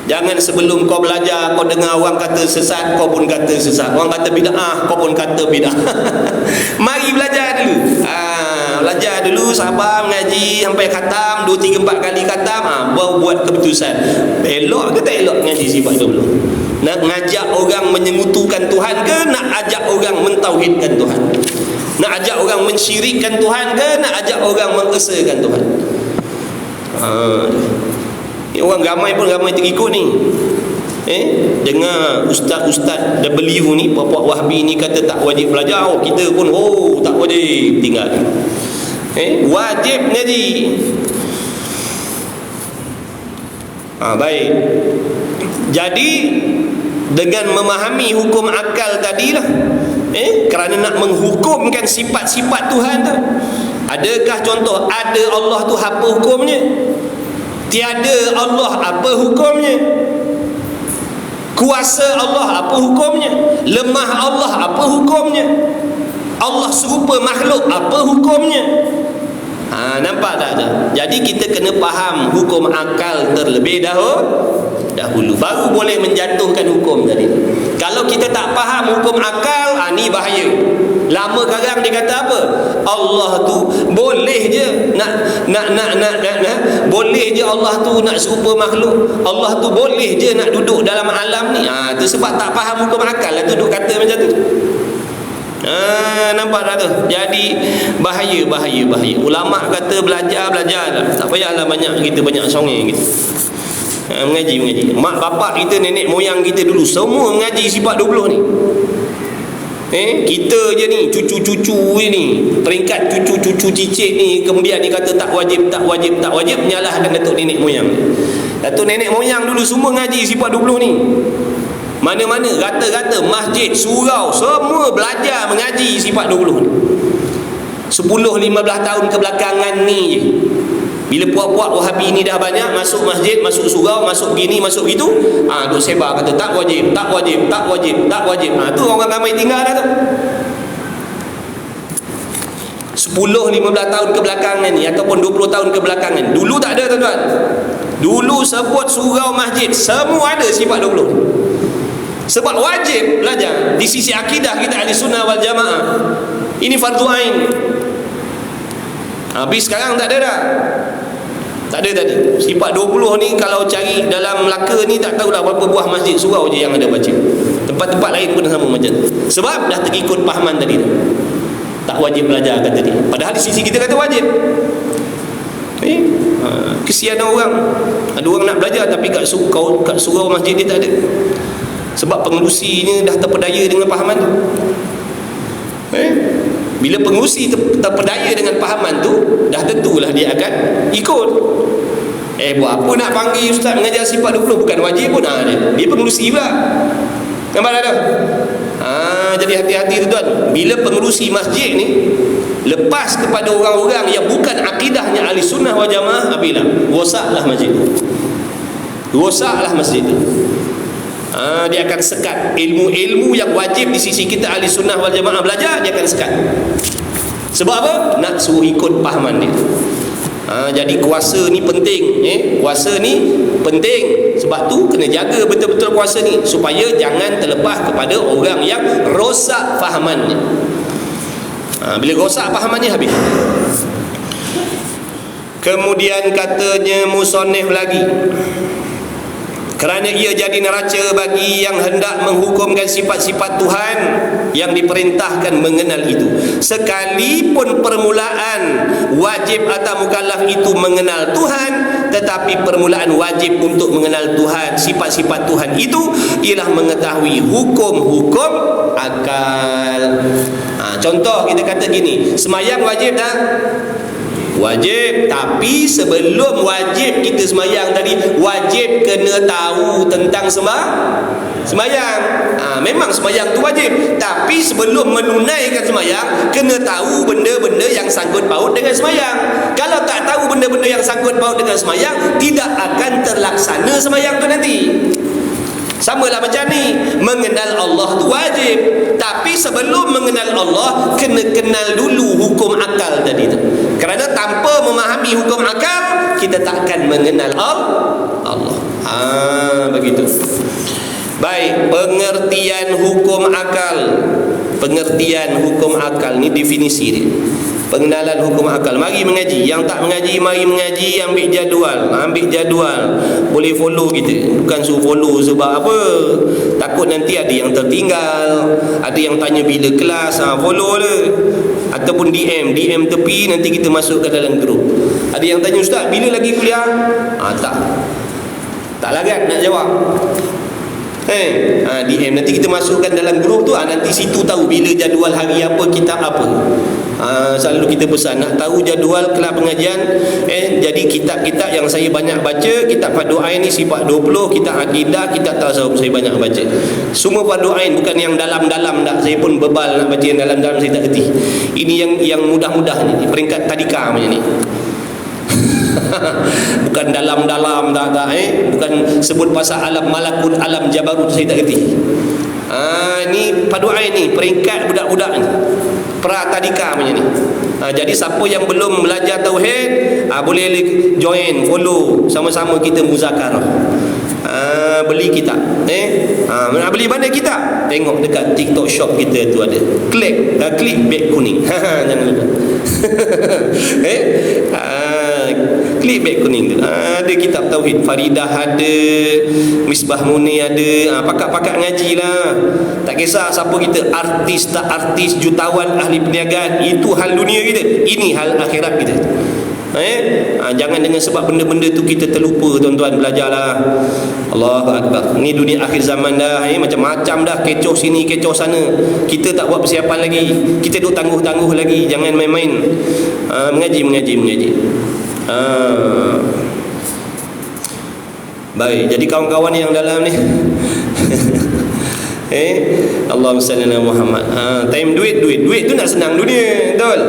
S1: Jangan sebelum kau belajar, kau dengar orang kata sesat, kau pun kata sesat. Orang kata bid'ah, kau pun kata bid'ah. Mari belajar dulu. Belajar dulu, sabar mengaji sampai khatam, 2, 3, 4 kali khatam, baru buat keputusan. Elok ke tak elok ngaji sifat 20? Nak ngajak orang menyengutukan Tuhan ke, nak ajak orang mentauhidkan Tuhan? Nak ajak orang mensyirikkan Tuhan ke, nak ajak orang mengesakan Tuhan? Orang ramai pun ramai terikut ni. Dengar ustaz-ustaz W ni, puak-puak Wahbi ni kata tak wajib belajar, kita pun tak wajib tinggal. Wajib ngaji. Baik. Jadi dengan memahami hukum akal tadilah, kerana nak menghukumkan sifat-sifat Tuhan tu. Adakah contoh ada Allah tu apa hukumnya? Tiada Allah apa hukumnya? Kuasa Allah apa hukumnya? Lemah Allah apa hukumnya? Allah serupa makhluk apa hukumnya? Nampak tak tu? Jadi kita kena faham hukum akal terlebih dahulu, baru boleh menjatuhkan hukum tadi. Kalau kita tak faham hukum akal, ni bahaya. Lama sekarang dia kata apa? Allah tu boleh je nak boleh je Allah tu nak serupa makhluk. Allah tu boleh je nak duduk dalam alam ni. Tu sebab tak faham hukum akal lah tu duk kata macam tu. Nampak tak tu? Jadi bahaya. Ulama kata belajar tak payahlah kita banyak songeng gitu. Mengaji. Mak bapak kita, nenek moyang kita dulu semua mengaji sifat 20 ni. Kita je ni, cucu-cucu ni, peringkat cucu-cucu cicit ni, kemudian dia kata tak wajib, menyalahkan datuk nenek moyang. Datuk nenek moyang dulu semua ngaji sifat 20 ni. Mana-mana, rata-rata masjid, surau, semua belajar mengaji sifat 20 ni. 10-15 tahun kebelakangan ni je. Bila puak-puak Wahabi ni dah banyak masuk masjid, masuk surau, masuk gini, masuk gitu, duk sebar kata tak wajib. Tu orang ramai tinggal dah tu. 10-15 tahun kebelakangan ni ataupun 20 tahun kebelakangan. Dulu tak ada tuan-tuan. Dulu sebut surau masjid semua ada sifat 20. Sebab wajib belajar. Di sisi akidah kita ahli sunnah wal jamaah, ini fardu ain. Habis sekarang tak ada dah. Tak ada tadi. Sifat 20 ni kalau cari dalam Melaka ni tak tahulah berapa buah masjid surau je yang ada baca. Tempat-tempat lain pun sama macam tu. Sebab dah terikut pahaman tadi tu. Tak wajib belajar kata dia. Padahal di sisi kita kata wajib. Kesian orang. Ada orang nak belajar tapi kat surau masjid dia tak ada. Sebab pengerusinya dah terpedaya dengan pahaman tu. Bila pengerusi terpedaya dengan pahaman tu, dah tentulah dia akan ikut. Buat apa nak panggil ustaz mengajar sifat 20? Bukan wajib pun. Dia pengerusi pula. Nampak tak tu? Jadi hati-hati tuan. Bila pengerusi masjid ni lepas kepada orang-orang yang bukan akidahnya ahli sunnah wal jamaah, bila rosaklah masjid tu. Dia akan sekat ilmu-ilmu yang wajib di sisi kita ahli sunnah wal jamaah belajar, dia akan sekat. Sebab apa? Nak suruh ikut pahaman dia. Jadi kuasa ni penting. Kuasa ni penting. Sebab tu kena jaga betul-betul kuasa ni supaya jangan terlepas kepada orang yang rosak fahamannya. Bila rosak fahamannya habis. Kemudian katanya musannif lagi, kerana ia jadi neraca bagi yang hendak menghukumkan sifat-sifat Tuhan yang diperintahkan mengenal itu. Sekalipun permulaan wajib atau mukallaf itu mengenal Tuhan, tetapi permulaan wajib untuk mengenal Tuhan, sifat-sifat Tuhan itu ialah mengetahui hukum-hukum akal. Contoh kita kata gini, semayang wajib tak? Wajib. Tapi sebelum wajib kita semayang tadi, wajib kena tahu tentang semayang. Memang semayang tu wajib, tapi sebelum menunaikan semayang kena tahu benda-benda yang sangkut paut dengan semayang. Kalau tak tahu benda-benda yang sangkut paut dengan semayang, tidak akan terlaksana semayang tu nanti. Samalah macam ni, mengenal Allah tu wajib, tapi sebelum mengenal Allah kena kenal dulu hukum akal tadi tu. Kerana tanpa memahami hukum akal kita takkan mengenal Allah. Begitu. Baik, pengertian hukum akal. Pengertian hukum akal ni definisi dia. Pengenalan hukum akal. Mari mengaji. Yang tak mengaji, mari mengaji. Ambil jadual. Ambil jadual. Boleh follow kita. Bukan suruh follow sebab apa? Takut nanti ada yang tertinggal. Ada yang tanya bila kelas. Follow lah. Ataupun DM tepi, nanti kita masuk ke dalam grup. Ada yang tanya, Ustaz, bila lagi kuliah? Tak lagat nak jawab. DM nanti kita masukkan dalam grup tu, nanti situ tahu bila jadual hari apa, kitab apa. Selalu kita pesan nak tahu jadual kelas pengajian. Jadi kitab-kitab yang saya banyak baca, kitab Fardu Ain ni sifat 20, kitab akidah, kitab tasawuf saya banyak baca. Semua Fardu Ain, bukan yang dalam-dalam dah. Saya pun bebal nak baca yang dalam-dalam, saya tak kerti. Ini yang mudah-mudah ni, peringkat tadika macam ni. Bukan dalam-dalam tak, bukan sebut pasal alam malakut, alam jabarut, saya tak kerti. Ni Fardu Ain ni, peringkat budak-budak ni, pra-tadika macam ni. Jadi siapa yang belum belajar tauhid, boleh join, follow, sama-sama kita muzakarah. Beli kitab. Nak beli mana kitab? Tengok dekat TikTok shop kita tu ada. Klik beg kuning. Jangan lupa. Klik beg kuning tu. Ada kitab tauhid. Faridah ada, Misbah Munir ada. Pakat-pakat ngaji lah. Tak kisah siapa kita, artis tak artis, jutawan, ahli perniagaan. Itu hal dunia kita. Ini hal akhirat kita. Jangan dengan sebab benda-benda tu kita terlupa, tuan-tuan, belajarlah. Allahu Akbar. Ni dunia akhir zaman dah, macam-macam dah, kecoh sini kecoh sana. Kita tak buat persiapan lagi, kita duk tangguh-tangguh lagi. Jangan main-main. Mengaji. Baik, jadi kawan-kawan yang dalam ni Allahumma salli ala Muhammad. Time duit tu nak senang dunia, betul?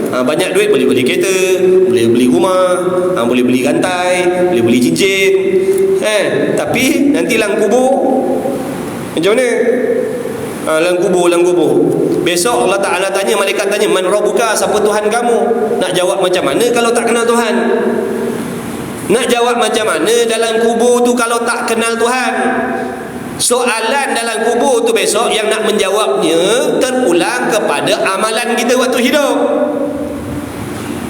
S1: Banyak duit boleh beli kereta, boleh beli rumah, boleh beli rantai, boleh beli cincin. Tapi nanti lang kubur macam mana? Lang kubur. Besok Allah Ta'ala tanya, malaikat tanya, man rabbuka, siapa Tuhan kamu? Nak jawab macam mana kalau tak kenal Tuhan? Nak jawab macam mana dalam kubur tu kalau tak kenal Tuhan? Soalan dalam kubur tu besok yang nak menjawabnya terulang kepada amalan kita waktu hidup.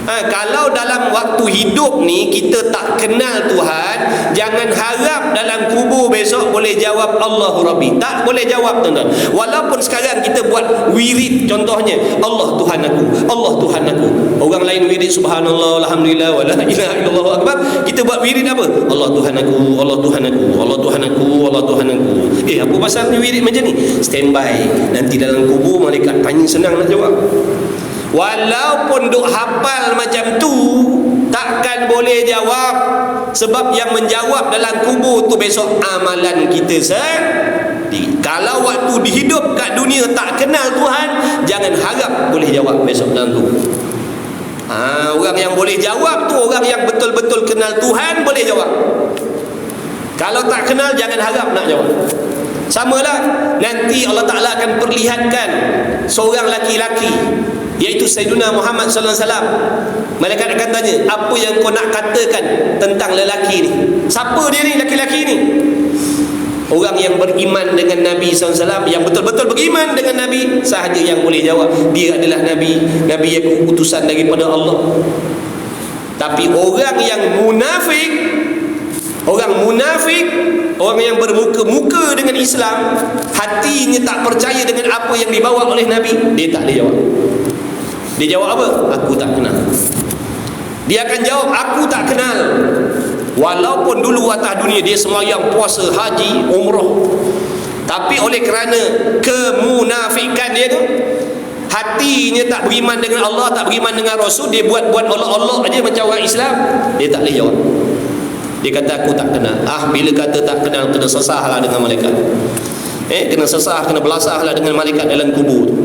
S1: Kalau dalam waktu hidup ni kita tak kenal Tuhan, jangan harap dalam kubur besok boleh jawab Allahu Rabbi. Tak boleh jawab, tuan-tuan. Walaupun sekarang kita buat wirid, contohnya Allah Tuhan aku, Allah Tuhan aku. Orang lain wirid subhanallah, alhamdulillah, wala ilaha illallah akbar. Kita buat wirid apa? Allah Tuhan aku, Allah Tuhan aku, Allah Tuhan aku, Allah Tuhan aku. Apa pasal ni wirid macam ni? Standby. Nanti dalam kubur malaikat tanya, senang nak jawab. Walaupun duk hafal macam tu, takkan boleh jawab. Sebab yang menjawab dalam kubur tu besok amalan kita sendiri. Kalau waktu dihidup kat dunia tak kenal Tuhan, jangan harap boleh jawab besok dalam kubur. Orang yang boleh jawab tu orang yang betul-betul kenal Tuhan, boleh jawab. Kalau tak kenal, jangan harap nak jawab. Samalah, nanti Allah Ta'ala akan perlihatkan seorang laki-laki, iaitu Sayyidina Muhammad sallallahu alaihi wasallam. Malaikat akan tanya, apa yang kau nak katakan tentang lelaki ni? Siapa dia ni, laki-laki ni? Orang yang beriman dengan Nabi SAW, yang betul-betul beriman dengan Nabi sahaja yang boleh jawab. Dia adalah Nabi yang utusan daripada Allah. Tapi orang yang munafik, orang yang bermuka-muka dengan Islam, hatinya tak percaya dengan apa yang dibawa oleh Nabi, dia tak boleh jawab. Dia jawab apa? Aku tak kenal. Dia akan jawab, aku tak kenal. Walaupun dulu atas dunia dia sembahyang, puasa, haji, umrah, tapi oleh kerana kemunafikan dia tu, hatinya tak beriman dengan Allah, tak beriman dengan Rasul, dia buat Allah aja macam orang Islam, dia tak boleh jawab. Dia kata aku tak kenal. Bila kata tak kenal, kena sesahlah dengan malaikat. Kena sesah, kena belasahlah dengan malaikat dalam kubur tu.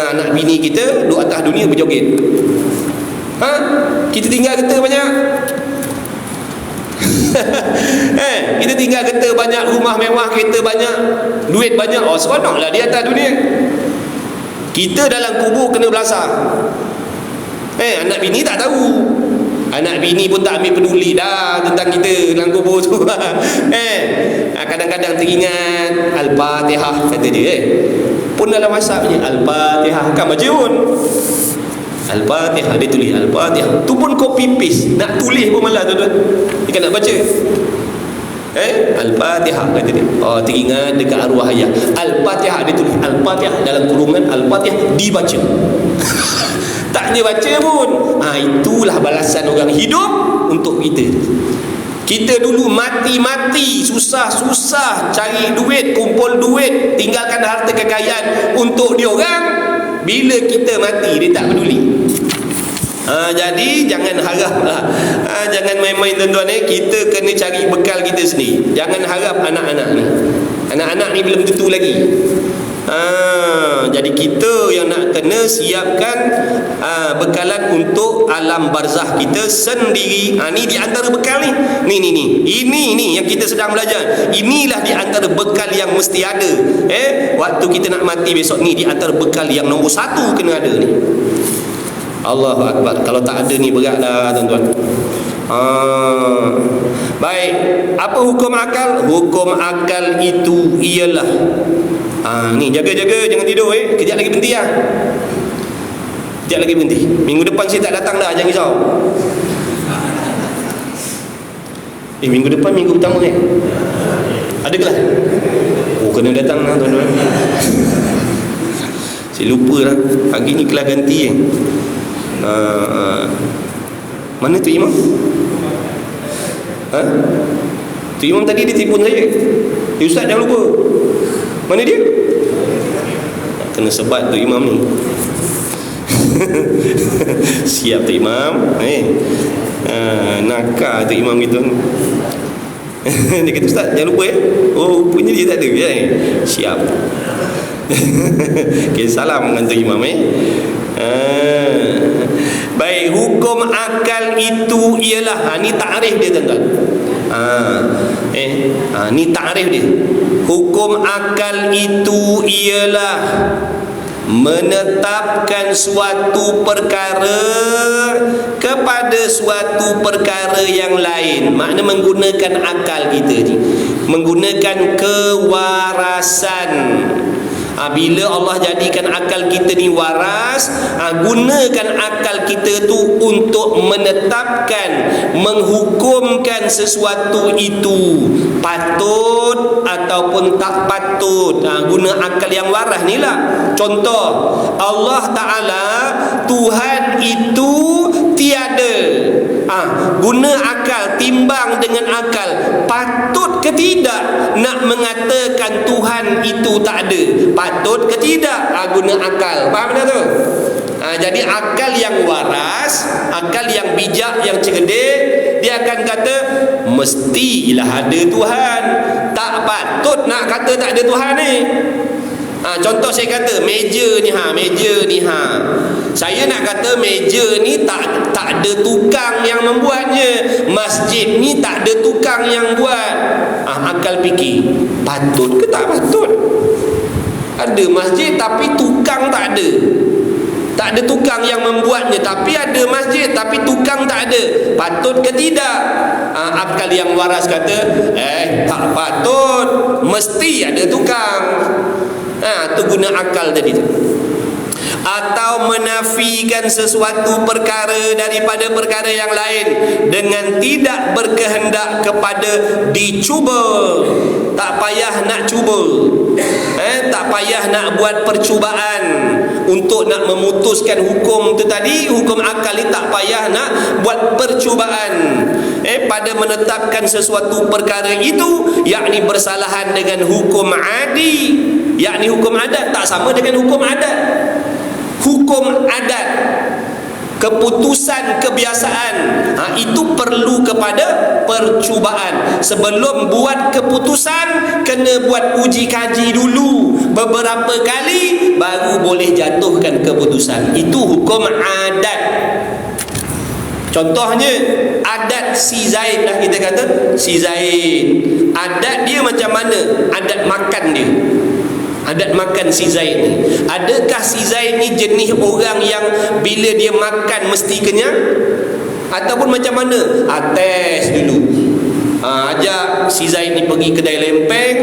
S1: Anak bini kita duduk atas dunia berjoget. Kita tinggal kita banyak.
S2: Kita tinggal kereta banyak, rumah mewah, kereta banyak, duit banyak, oh seronoklah di atas dunia. Kita dalam kubur kena belasah. Anak bini tak tahu, anak bini pun tak ambil peduli dah tentang kita dalam kubur tu. Kadang-kadang teringat Al-Fatihah kata dia, pun dalam WhatsApp ni Al-Fatihah, kan baca pun Al-Fatihah, dia tulis Al-Fatihah tu pun copy paste, nak tulis pun malah tuan-tuan, dia kan nak baca Al-Fatihah kata dia. Oh, teringat dekat arwah ayah, Al-Fatihah, dia tulis Al-Fatihah dalam kurungan Al-Fatihah dibaca. Tak dia baca pun. Itulah balasan orang hidup untuk kita. Kita dulu mati-mati, susah-susah cari duit, kumpul duit, tinggalkan harta kekayaan untuk dia orang. Bila kita mati, dia tak peduli. Jadi jangan haraplah, jangan main-main tuan-tuan. Kita kena cari bekal kita sendiri. Jangan harap anak-anak ni. Anak-anak ni belum tentu lagi. Jadi kita yang nak kena siapkan bekalan untuk alam barzah kita sendiri. Ni di antara bekal ni. Ini yang kita sedang belajar. Inilah di antara bekal yang mesti ada. Waktu kita nak mati besok ni, di antara bekal yang nombor 1 kena ada ni. Allahu Akbar. Kalau tak ada ni berat dah tuan-tuan. Baik, apa hukum akal? Hukum akal itu ialah ni, jaga-jaga jangan tidur. Kejap lagi berhenti lah. Kejap lagi berhenti. Minggu depan saya tak datang dah, jangan risau. Minggu depan minggu pertama ada kelas? Oh, kena datang lah tuan-tuan. Saya lupa lah, pagi ni kelas ganti mana tu imam? Tu imam tadi dia telefon saya, Ustaz jangan lupa. Mana dia? Kena sebat tu imam ni. Siap tu imam. Nakal tu imam kita ni. Dia kata, Ustaz jangan lupa Oh, punya dia tak ada siap. Okay, salam dengan tu imam Baik, hukum akal itu ialah, ni takrif dia tuan-tuan. Ni takrif dia. Hukum akal itu ialah menetapkan suatu perkara kepada suatu perkara yang lain. Makna menggunakan akal kita ni, menggunakan kewarasan. Bila Allah jadikan akal kita ni waras, gunakan akal kita tu untuk menetapkan, menghukumkan sesuatu itu patut ataupun tak patut. Guna akal yang waras ni lah. Contoh, Allah Ta'ala, Tuhan itu tiada. Guna akal, timbang dengan akal. Patut ke tidak nak mengatakan Tuhan itu tak ada? Patut ke tidak? Guna akal. Faham tak tu? Jadi akal yang waras, akal yang bijak, yang cerdik, dia akan kata mestilah ada Tuhan. Tak patut nak kata tak ada Tuhan ni. Contoh saya kata meja ni saya nak kata meja ni tak ada tukang yang membuatnya. Masjid ni tak ada tukang yang buat. Akal fikir, patut ke tak patut? Ada masjid tapi tukang tak ada. Tak ada tukang yang membuatnya, tapi ada masjid tapi tukang tak ada. Patut ke tidak? Akal yang waras kata tak patut, mesti ada tukang. Tu guna akal tadi tu. Atau menafikan sesuatu perkara daripada perkara yang lain dengan tidak berkehendak kepada dicuba. Tak payah nak cuba, tak payah nak buat percubaan untuk nak memutuskan hukum tu tadi. Hukum akal ni tak payah nak buat percubaan pada menetapkan sesuatu perkara itu, yakni bersalahan dengan hukum adi, yakni hukum adat. Tak sama dengan hukum adat. Hukum adat, keputusan kebiasaan, itu perlu kepada percubaan. Sebelum buat keputusan, kena buat uji kaji dulu beberapa kali, baru boleh jatuhkan keputusan. Itu hukum adat. Contohnya adat si Zaid lah, kita kata si Zaid, adat dia macam mana? Adat makan dia, adat makan si Zaid ni. Adakah si Zaid ni jenis orang yang bila dia makan mesti kenyang? Ataupun macam mana? Tes dulu. Ajak si Zaid ni pergi kedai lempeng,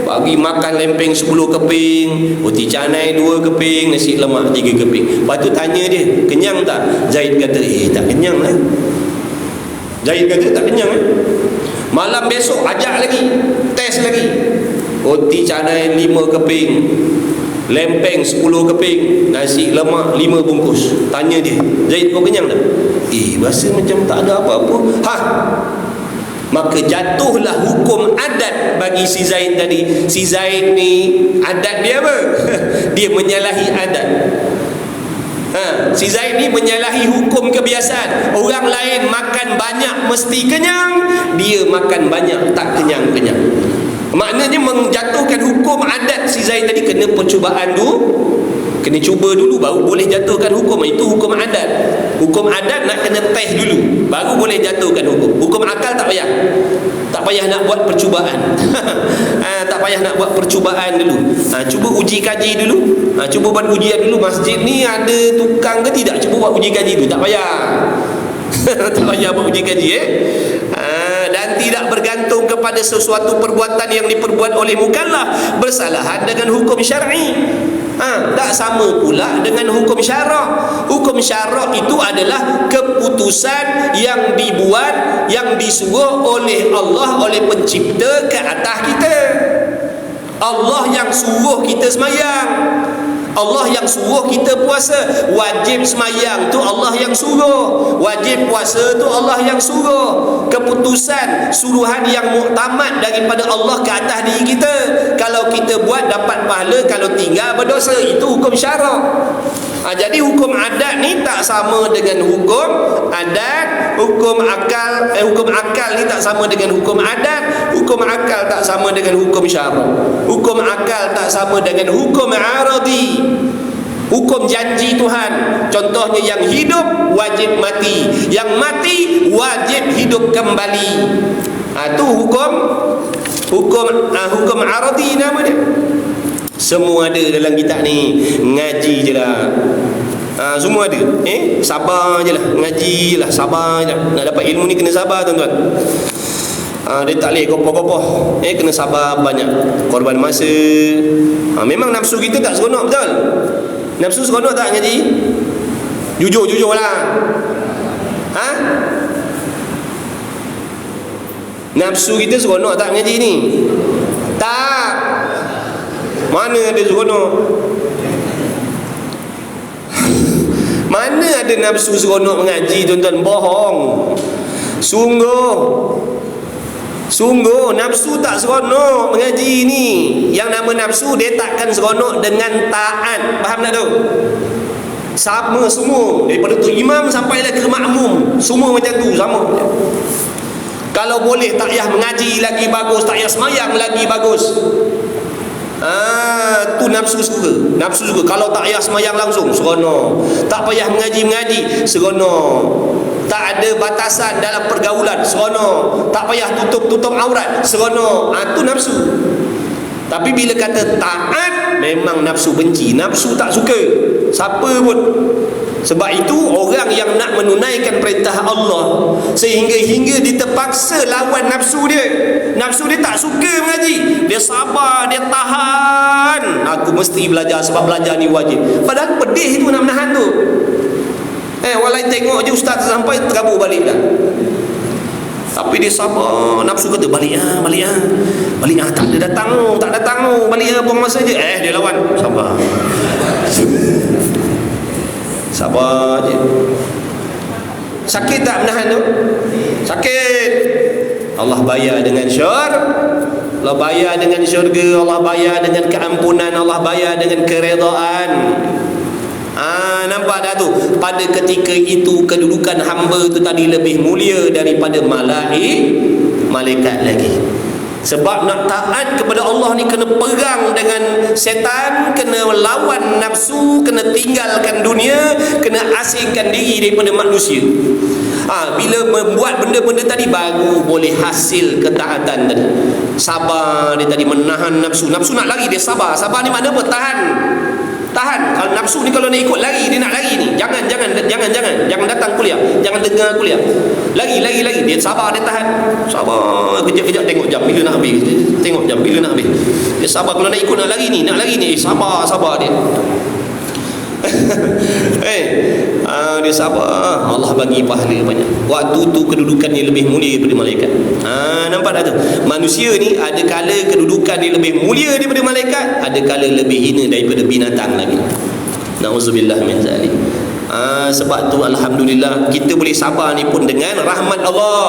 S2: bagi makan lempeng 10 keping, roti canai 2 keping, nasi lemak 3 keping. Lepas tu tanya dia, kenyang tak? Zaid kata, tak kenyang lah. Zaid kata tak kenyang lah. Malam besok ajak lagi, tes lagi, roti canai 5 keping, lempeng 10 keping, nasi lemak 5 bungkus. Tanya dia, Zaid kau kenyang tak? Rasa macam tak ada apa-apa. Maka jatuhlah hukum adat bagi si Zaid tadi. Si Zaid ni adat dia apa? Dia menyalahi adat. Si Zaid ni menyalahi hukum kebiasaan. Orang lain makan banyak mesti kenyang, dia makan banyak tak kenyang-kenyang. Maknanya menjatuhkan hukum adat si Zaid tadi kena percubaan dulu. Kena cuba dulu baru boleh jatuhkan hukum. Itu hukum adat. Hukum adat nak kena test dulu baru boleh jatuhkan hukum. Hukum akal tak payah. Tak payah nak buat percubaan. Tak payah nak buat percubaan dulu. Cuba uji kaji dulu. Cuba buat ujian dulu. Masjid ni ada tukang ke tidak? Cuba buat uji kaji dulu. Tak payah. Tak payah buat uji kaji dan tidak bergantung kepada sesuatu perbuatan yang diperbuat oleh mukallaf bersalahan dengan hukum syar'i. Tak sama pula dengan hukum syarak. Hukum syarak itu adalah keputusan yang dibuat, yang disuruh oleh Allah, oleh pencipta ke atas kita. Allah yang suruh kita semayang, Allah yang suruh kita puasa. Wajib semayang tu Allah yang suruh, wajib puasa tu Allah yang suruh. Keputusan suruhan yang muktamad daripada Allah ke atas diri kita. Kalau kita buat dapat pahala, kalau tinggal berdosa. Itu hukum syarak. Jadi hukum adat ni tak sama dengan hukum adat. Hukum akal hukum akal ni tak sama dengan hukum adat. Hukum akal tak sama dengan hukum syarak. Hukum akal tak sama dengan hukum aradi, hukum janji Tuhan. Contohnya yang hidup wajib mati, yang mati wajib hidup kembali. Itu hukum aradi nama dia. Semua ada dalam kitab ni. Ngaji je lah. Semua ada. Sabar je lah. Ngaji je lah. Sabar je lah. Nak dapat ilmu ni kena sabar tuan-tuan. Dia tak boleh kopoh-kopoh. Kena sabar banyak. Korban masa. Memang nafsu kita tak seronok, betul? Nafsu seronok tak ngaji? Jujur-jujur lah. Nafsu kita seronok tak ngaji ni? Tak. Mana ada seronok? Mana ada nafsu seronok mengaji, tuan-tuan? Bohong. Sungguh nafsu tak seronok mengaji ni. Yang nama nafsu dia takkan seronok dengan taat. Faham tak tu? Sama semua, daripada tu imam sampai ke makmum, semua macam tu, sama. Kalau boleh tak payah mengaji lagi bagus, tak payah semayang lagi bagus. Tu nafsu suka. Nafsu suka. Kalau tak payah semayang langsung, seronok. Tak payah mengaji, seronok. Tak ada batasan dalam pergaulan, seronok. Tak payah tutup aurat, seronok. Tu nafsu. Tapi bila kata taat, memang nafsu benci, nafsu tak suka. Siapa pun. Sebab itu orang yang nak menunaikan perintah Allah sehingga dia terpaksa lawan nafsu dia. Nafsu dia tak suka mengaji, dia sabar, dia tahan. Aku mesti belajar sebab belajar ni wajib. Padahal pedih tu nak menahan tu. Walai tengok je ustaz sampai terabur balik dah. Tapi dia sabar. Nafsu kata balik tak ada datang balik buang masa je. Dia lawan. Sabar je. Sakit tak menahan tu? Sakit. Allah bayar dengan Allah bayar dengan syurga, Allah bayar dengan keampunan, Allah bayar dengan keredaan. Nampak tak tu? Pada ketika itu kedudukan hamba tu tadi lebih mulia daripada malaikat lagi. Sebab nak taat kepada Allah ni kena perang dengan setan, kena lawan nafsu, kena tinggalkan dunia, kena asingkan diri daripada manusia. Bila membuat benda-benda tadi baru boleh hasil ketaatan tadi. Sabar dia tadi, menahan nafsu. Nafsu nak lari dia sabar. Sabar ni makna apa? Tahan. Kalau nafsu ni kalau nak ikut lari, dia nak lari ni. Jangan datang kuliah, jangan dengar kuliah. Lagi. Dia sabar, dia tahan. Sabar, kejap tengok jam bila nak habis. Tengok jam bila nak habis. Dia sabar kalau nak ikut nak lari ni. Sabar dia. Dia sabar, Allah bagi pahala banyak. Waktu tu kedudukannya lebih mulia daripada malaikat. Nampak tak tu? Manusia ni ada kala kedudukan dia lebih mulia daripada malaikat, ada kala lebih hina daripada binatang lagi. Nauzubillah min zalik. Sebab tu alhamdulillah kita boleh sabar ni pun dengan rahmat Allah,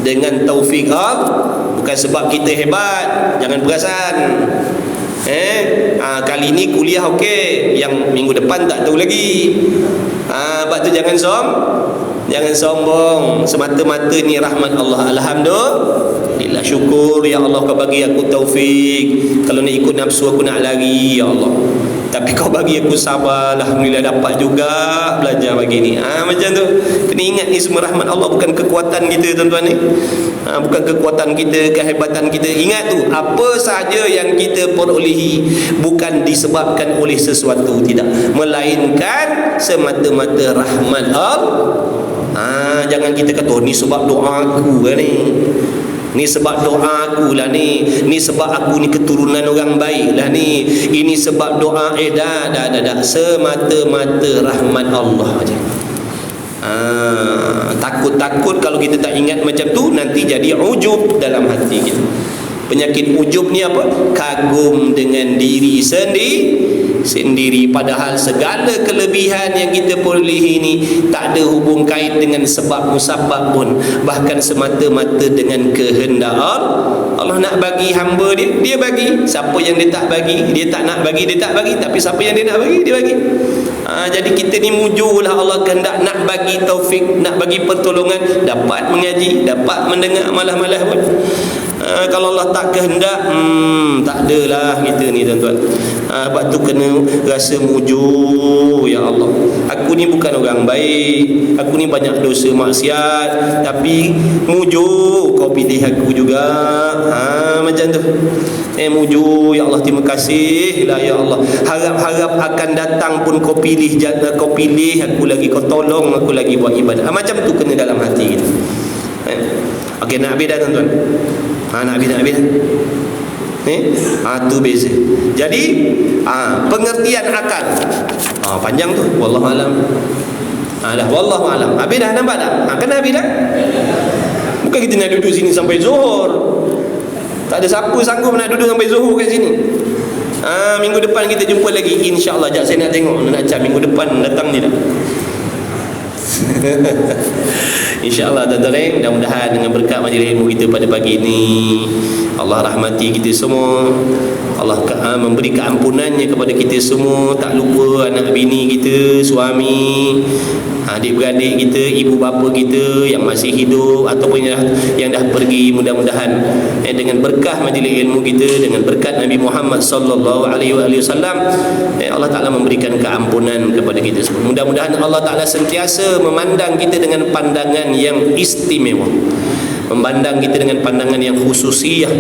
S2: dengan taufik Allah. Bukan sebab kita hebat, jangan perasan. Kali ni kuliah okey, yang minggu depan tak tahu lagi. Sebab tu jangan sombong. Semata-mata ni rahmat Allah. Alhamdulillah, syukur ya Allah kau bagi aku taufik. Kalau nak ikut nafsu aku nak lari ya Allah, tapi kau bagi aku sabar. Alhamdulillah dapat juga belajar bagi ni. Macam tu. Kena ingat ni semua rahmat Allah, bukan kekuatan kita tuan-tuan ni. Bukan kekuatan kita, kehebatan kita. Ingat tu, apa sahaja yang kita perolehi bukan disebabkan oleh sesuatu, tidak, melainkan semata-mata rahmat Allah. Jangan kita kata ni sebab doa aku kan ni sebab doa aku lah ni sebab aku ni keturunan orang baik lah ni, ini sebab doa. Dah. Semata-mata rahmat Allah aja. Takut kalau kita tak ingat macam tu, nanti jadi ujub dalam hati kita. Penyakit ujub ni apa? Kagum dengan diri sendiri. Padahal segala kelebihan yang kita perolehi ni tak ada hubung kait dengan sebab musabab pun, bahkan semata-mata dengan kehendak Allah. Nak bagi hamba dia bagi. Siapa yang dia tak bagi, dia tak nak bagi, dia tak bagi. Tapi siapa yang dia nak bagi, dia bagi. Jadi kita ni mujulah Allah kehendak nak bagi taufik, nak bagi pertolongan, dapat mengaji, dapat mendengar, malah-malah pun. Kalau Allah tak kehendak, tak adalah kita ni tuan-tuan. Sebab tu kena rasa mujur, ya Allah, aku ni bukan orang baik, aku ni banyak dosa maksiat, tapi mujur kau pilih aku juga. Macam tu. Mujur, ya Allah, terima kasih lah ya Allah. Harap-harap akan datang pun kau pilih aku lagi, kau tolong aku lagi buat ibadah. Macam tu kena dalam hati kita. Okey, nak habis dah tuan-tuan. Nak habis dah. Tu beza. Jadi pengertian akal panjang tu, wallahu alam. Wallahu alam. Habis dah, nampak tak? Kan habis dah. Bukan kita nak duduk sini sampai Zuhur. Tak ada siapa sanggup nak duduk sampai Zuhur kat sini. Minggu depan kita jumpa lagi, insya-Allah. Jap saya nak tengok nak cak minggu depan datang ni dah. InsyaAllah tuan-tuan, mudah-mudahan dengan berkat majlis ilmu kita pada pagi ini, Allah rahmati kita semua, Allah memberi keampunannya kepada kita semua. Tak lupa anak bini kita, suami, adik-beradik kita, ibu bapa kita yang masih hidup ataupun yang dah pergi. Mudah-mudahan dengan berkah majlis ilmu kita, dengan berkat Nabi Muhammad sallallahu alaihi wasallam, Allah Ta'ala memberikan keampunan kepada kita semua. Mudah-mudahan Allah Ta'ala sentiasa memandang kita dengan pandangan yang istimewa, memandang kita dengan pandangan yang khususiyah,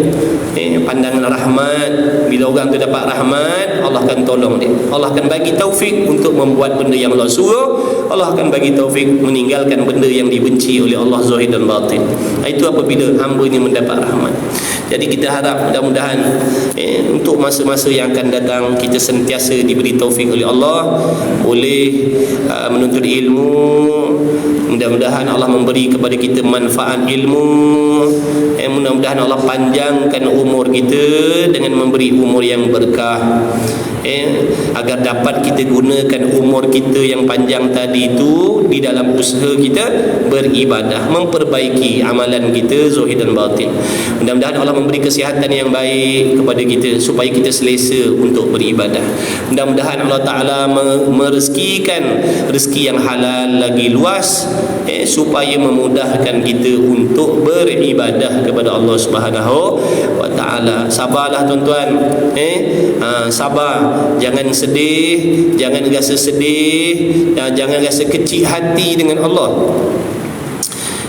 S2: pandangan rahmat. Bila orang tu dapat rahmat, Allah akan tolong dia, Allah akan bagi taufik untuk membuat benda yang Allah suruh, Allah akan bagi taufik meninggalkan benda yang dibenci oleh Allah zahir dan batin. Itu apabila hamba ini mendapat rahmat. Jadi kita harap mudah-mudahan untuk masa-masa yang akan datang kita sentiasa diberi taufik oleh Allah, boleh menuntut ilmu. Mudah-mudahan Allah memberi kepada kita manfaat ilmu. Mudah-mudahan Allah panjangkan umur kita dengan memberi umur yang berkah, agar dapat kita gunakan umur kita yang panjang tadi itu di dalam usaha kita beribadah, memperbaiki amalan kita zahir dan batin. Mudah-mudahan Allah memberi kesihatan yang baik kepada kita supaya kita selesa untuk beribadah. Mudah-mudahan Allah Ta'ala merezekikan rezeki yang halal lagi luas, supaya memudahkan kita untuk beribadah kepada Allah Subhanahu wa Ta'ala. Sabarlah tuan-tuan, sabar, jangan sedih, jangan rasa sedih, jangan rasa kecil hati dengan Allah.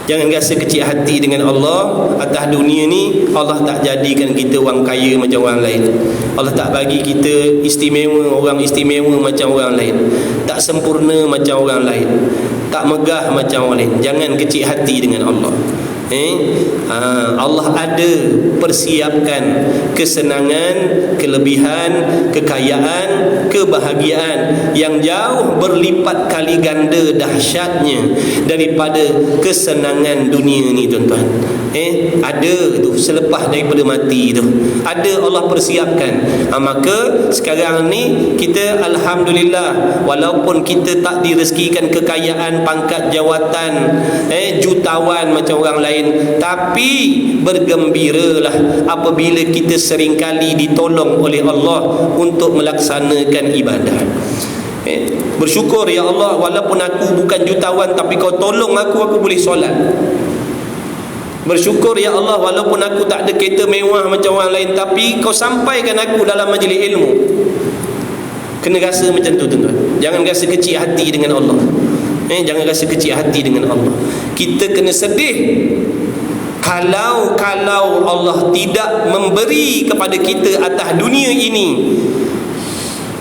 S2: Jangan rasa kecil hati dengan Allah. Atas dunia ni Allah tak jadikan kita orang kaya macam orang lain. Allah tak bagi kita istimewa, orang istimewa macam orang lain. Tak sempurna macam orang lain. Tak megah macam orang lain. Jangan kecil hati dengan Allah. Allah ada persiapkan kesenangan, kelebihan, kekayaan, kebahagiaan yang jauh berlipat kali ganda dahsyatnya daripada kesenangan dunia ni tuan-tuan. Ada tu selepas daripada mati tu. Ada Allah persiapkan. Maka sekarang ni kita alhamdulillah, walaupun kita tak direzekikan kekayaan, pangkat jawatan, jutawan macam orang lain, tapi bergembiralah apabila kita seringkali ditolong oleh Allah untuk melaksanakan ibadah. Bersyukur, ya Allah, walaupun aku bukan jutawan tapi kau tolong aku boleh solat. Bersyukur, ya Allah, walaupun aku tak ada kereta mewah macam orang lain, tapi kau sampaikan aku dalam majlis ilmu. Kena rasa macam tu tuan-tuan. Jangan rasa kecil hati dengan Allah. Jangan rasa kecil hati dengan Allah. Kita kena sedih kalau Allah tidak memberi kepada kita atas dunia ini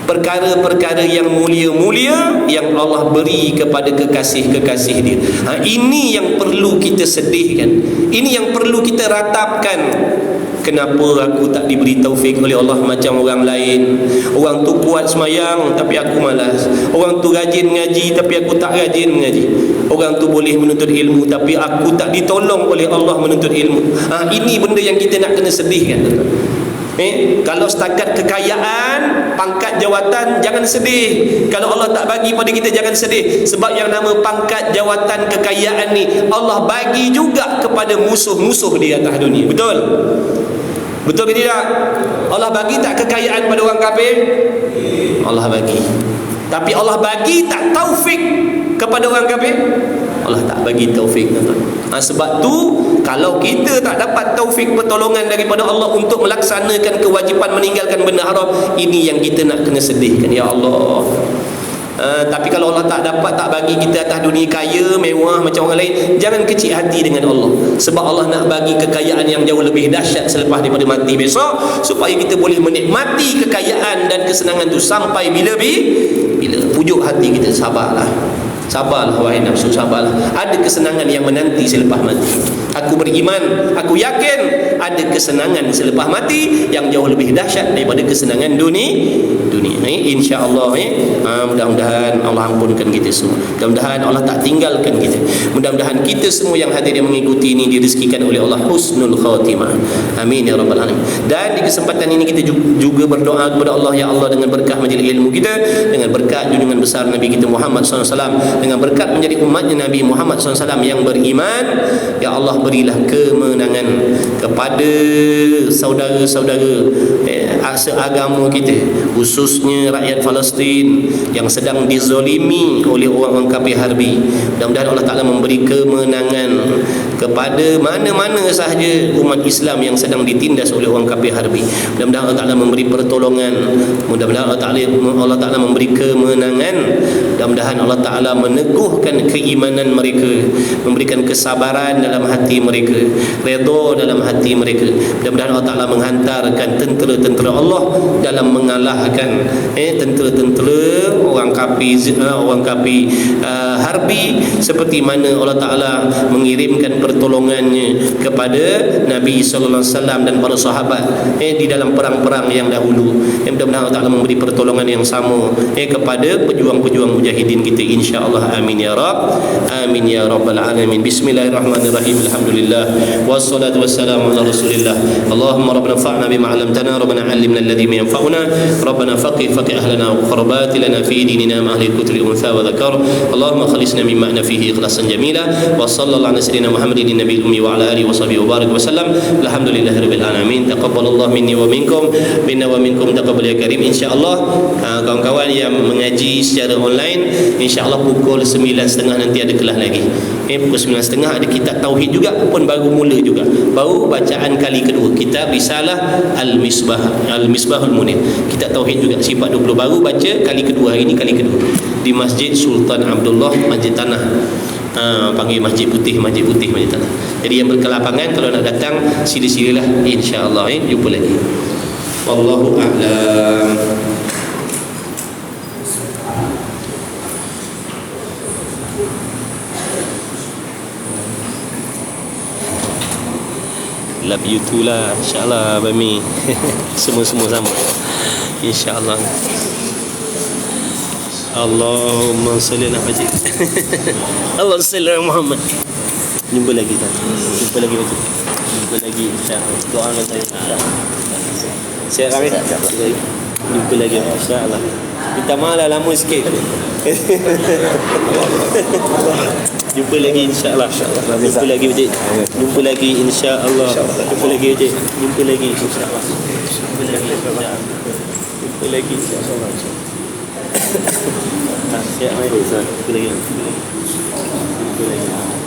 S2: perkara-perkara yang mulia-mulia yang Allah beri kepada kekasih-kekasih dia. Ini yang perlu kita sedihkan. Ini yang perlu kita ratapkan. Kenapa aku tak diberi taufik oleh Allah macam orang lain? Orang tu kuat semayang tapi aku malas. Orang tu rajin ngaji tapi aku tak rajin mengaji. Orang tu boleh menuntut ilmu tapi aku tak ditolong oleh Allah menuntut ilmu. Ini benda yang kita nak kena sedihkan. Kalau setakat kekayaan, pangkat jawatan, jangan sedih. Kalau Allah tak bagi pada kita, jangan sedih. Sebab yang nama pangkat jawatan, kekayaan ni Allah bagi juga kepada musuh-musuh di atas dunia. Betul? Betul ke tidak? Allah bagi tak kekayaan pada orang kafir? Allah bagi. Tapi Allah bagi tak taufik kepada orang kafir? Allah tak bagi taufik, tuan-tuan. Sebab tu kalau kita tak dapat taufik pertolongan daripada Allah untuk melaksanakan kewajipan meninggalkan benda haram, ini yang kita nak kena sedihkan, ya Allah. Tapi kalau Allah tak dapat, tak bagi kita atas dunia kaya, mewah macam orang lain, jangan kecil hati dengan Allah. Sebab Allah nak bagi kekayaan yang jauh lebih dahsyat selepas daripada mati besok, supaya kita boleh menikmati kekayaan dan kesenangan tu sampai bila. Pujuk hati kita, sabarlah. Sabarlah wahai nafsu, sabarlah. Ada kesenangan yang menanti selepas mati. Aku beriman, aku yakin ada kesenangan selepas mati yang jauh lebih dahsyat daripada kesenangan dunia. Insya-Allah, mudah-mudahan Allah ampunkan kita semua. Mudah-mudahan Allah tak tinggalkan kita. Mudah-mudahan kita semua yang hadir yang mengikuti ini direzekikan oleh Allah husnul khatimah. Amin ya rabbal alamin. Dan di kesempatan ini kita juga berdoa kepada Allah, ya Allah, dengan berkah majlis ilmu kita, dengan berkat junjungan besar Nabi kita Muhammad SAW, dengan berkat menjadi umatnya Nabi Muhammad SAW yang beriman, ya Allah, berilah kemenangan kepada saudara-saudara seagama kita, khususnya rakyat Palestin yang sedang dizolimi oleh orang-orang kafir harbi. Mudah-mudahan Allah Ta'ala memberi kemenangan kepada mana-mana sahaja umat Islam yang sedang ditindas oleh orang kafir harbi. Mudah-mudahan Allah Ta'ala memberi pertolongan. Mudah-mudahan Allah Ta'ala memberi kemenangan. Mudah-mudahan Allah Ta'ala meneguhkan keimanan mereka, memberikan kesabaran dalam hati mereka, redha dalam hati mereka. Mudah-mudahan Allah Ta'ala menghantarkan tentera-tentera Allah dalam mengalahkan tentera-tentera orang kafir harbi, seperti mana Allah Ta'ala mengirimkan pertolongannya kepada Nabi sallallahu alaihi wasallam dan para sahabat di dalam perang-perang yang dahulu. Mudah-mudahan Allah Taala memberi pertolongan yang sama kepada pejuang-pejuang mujahidin kita, insya-Allah. Amin ya rab, amin ya rabbal alamin. Bismillahirrahmanirrahim. Alhamdulillah wassalatu wassalamu ala Rasulillah. Allahumma rabbana fa'na bima 'allamtana, rabbana 'allimna alladhi yanfa'una, rabbana faqih ahlana wa qurbat lana fi dinina ma ahli al-kutri untha wa dhakar. Allahumma khalisna mimma ana fihi ikhlasan jamila wa sallallahu ala sayyidina Muhammadin nabiyil ummi wa ala alihi wa sahbihi wa barik wa sallam. Alhamdulillahirabbil alamin. Taqabbalallahu minni wa minkum, minna wa minkum taqabbal ya karim. Insyaallah kawan-kawan yang mengaji secara online, insyaallah pukul 9.30 nanti ada kelas lagi. Pukul 9.30 ada kitab tauhid juga, pun baru mula juga, baru bacaan kali kedua kitab Risalah Al-Misbahul Munir. Kitab tauhid juga sifat 20 baru baca kali kedua, hari ini kali kedua di Masjid Sultan Abdullah, Masjid Tanah. Panggil Masjid Putih, Masjid Tanah. Jadi yang berkelapangan kalau nak datang sila-silalah, insya-Allah. Jumpa lagi. Wallahu a'lam. Love you too lah, insya-Allah Bami. Semua sama, insya-Allah. Allahumma salli ala Muhammad. Allahumma salli ala Muhammad. Jumpa lagi tak? Jumpa lagi Pak. Jumpa lagi, insya-Allah. Doakan saya, insya-Allah. Siap kami? Jumpa lagi, insya-Allah. Minta maaf lah, lama sikit. Jumpa lagi, insya-Allah. Jumpa lagi Pak. Jumpa lagi, insya-Allah. Jumpa lagi Pak. Jumpa lagi, insya-Allah. Jumpa lagi, insya-Allah. Jumpa lagi, insya-Allah. Siap, mari. Jumpa lagi. Jumpa lagi.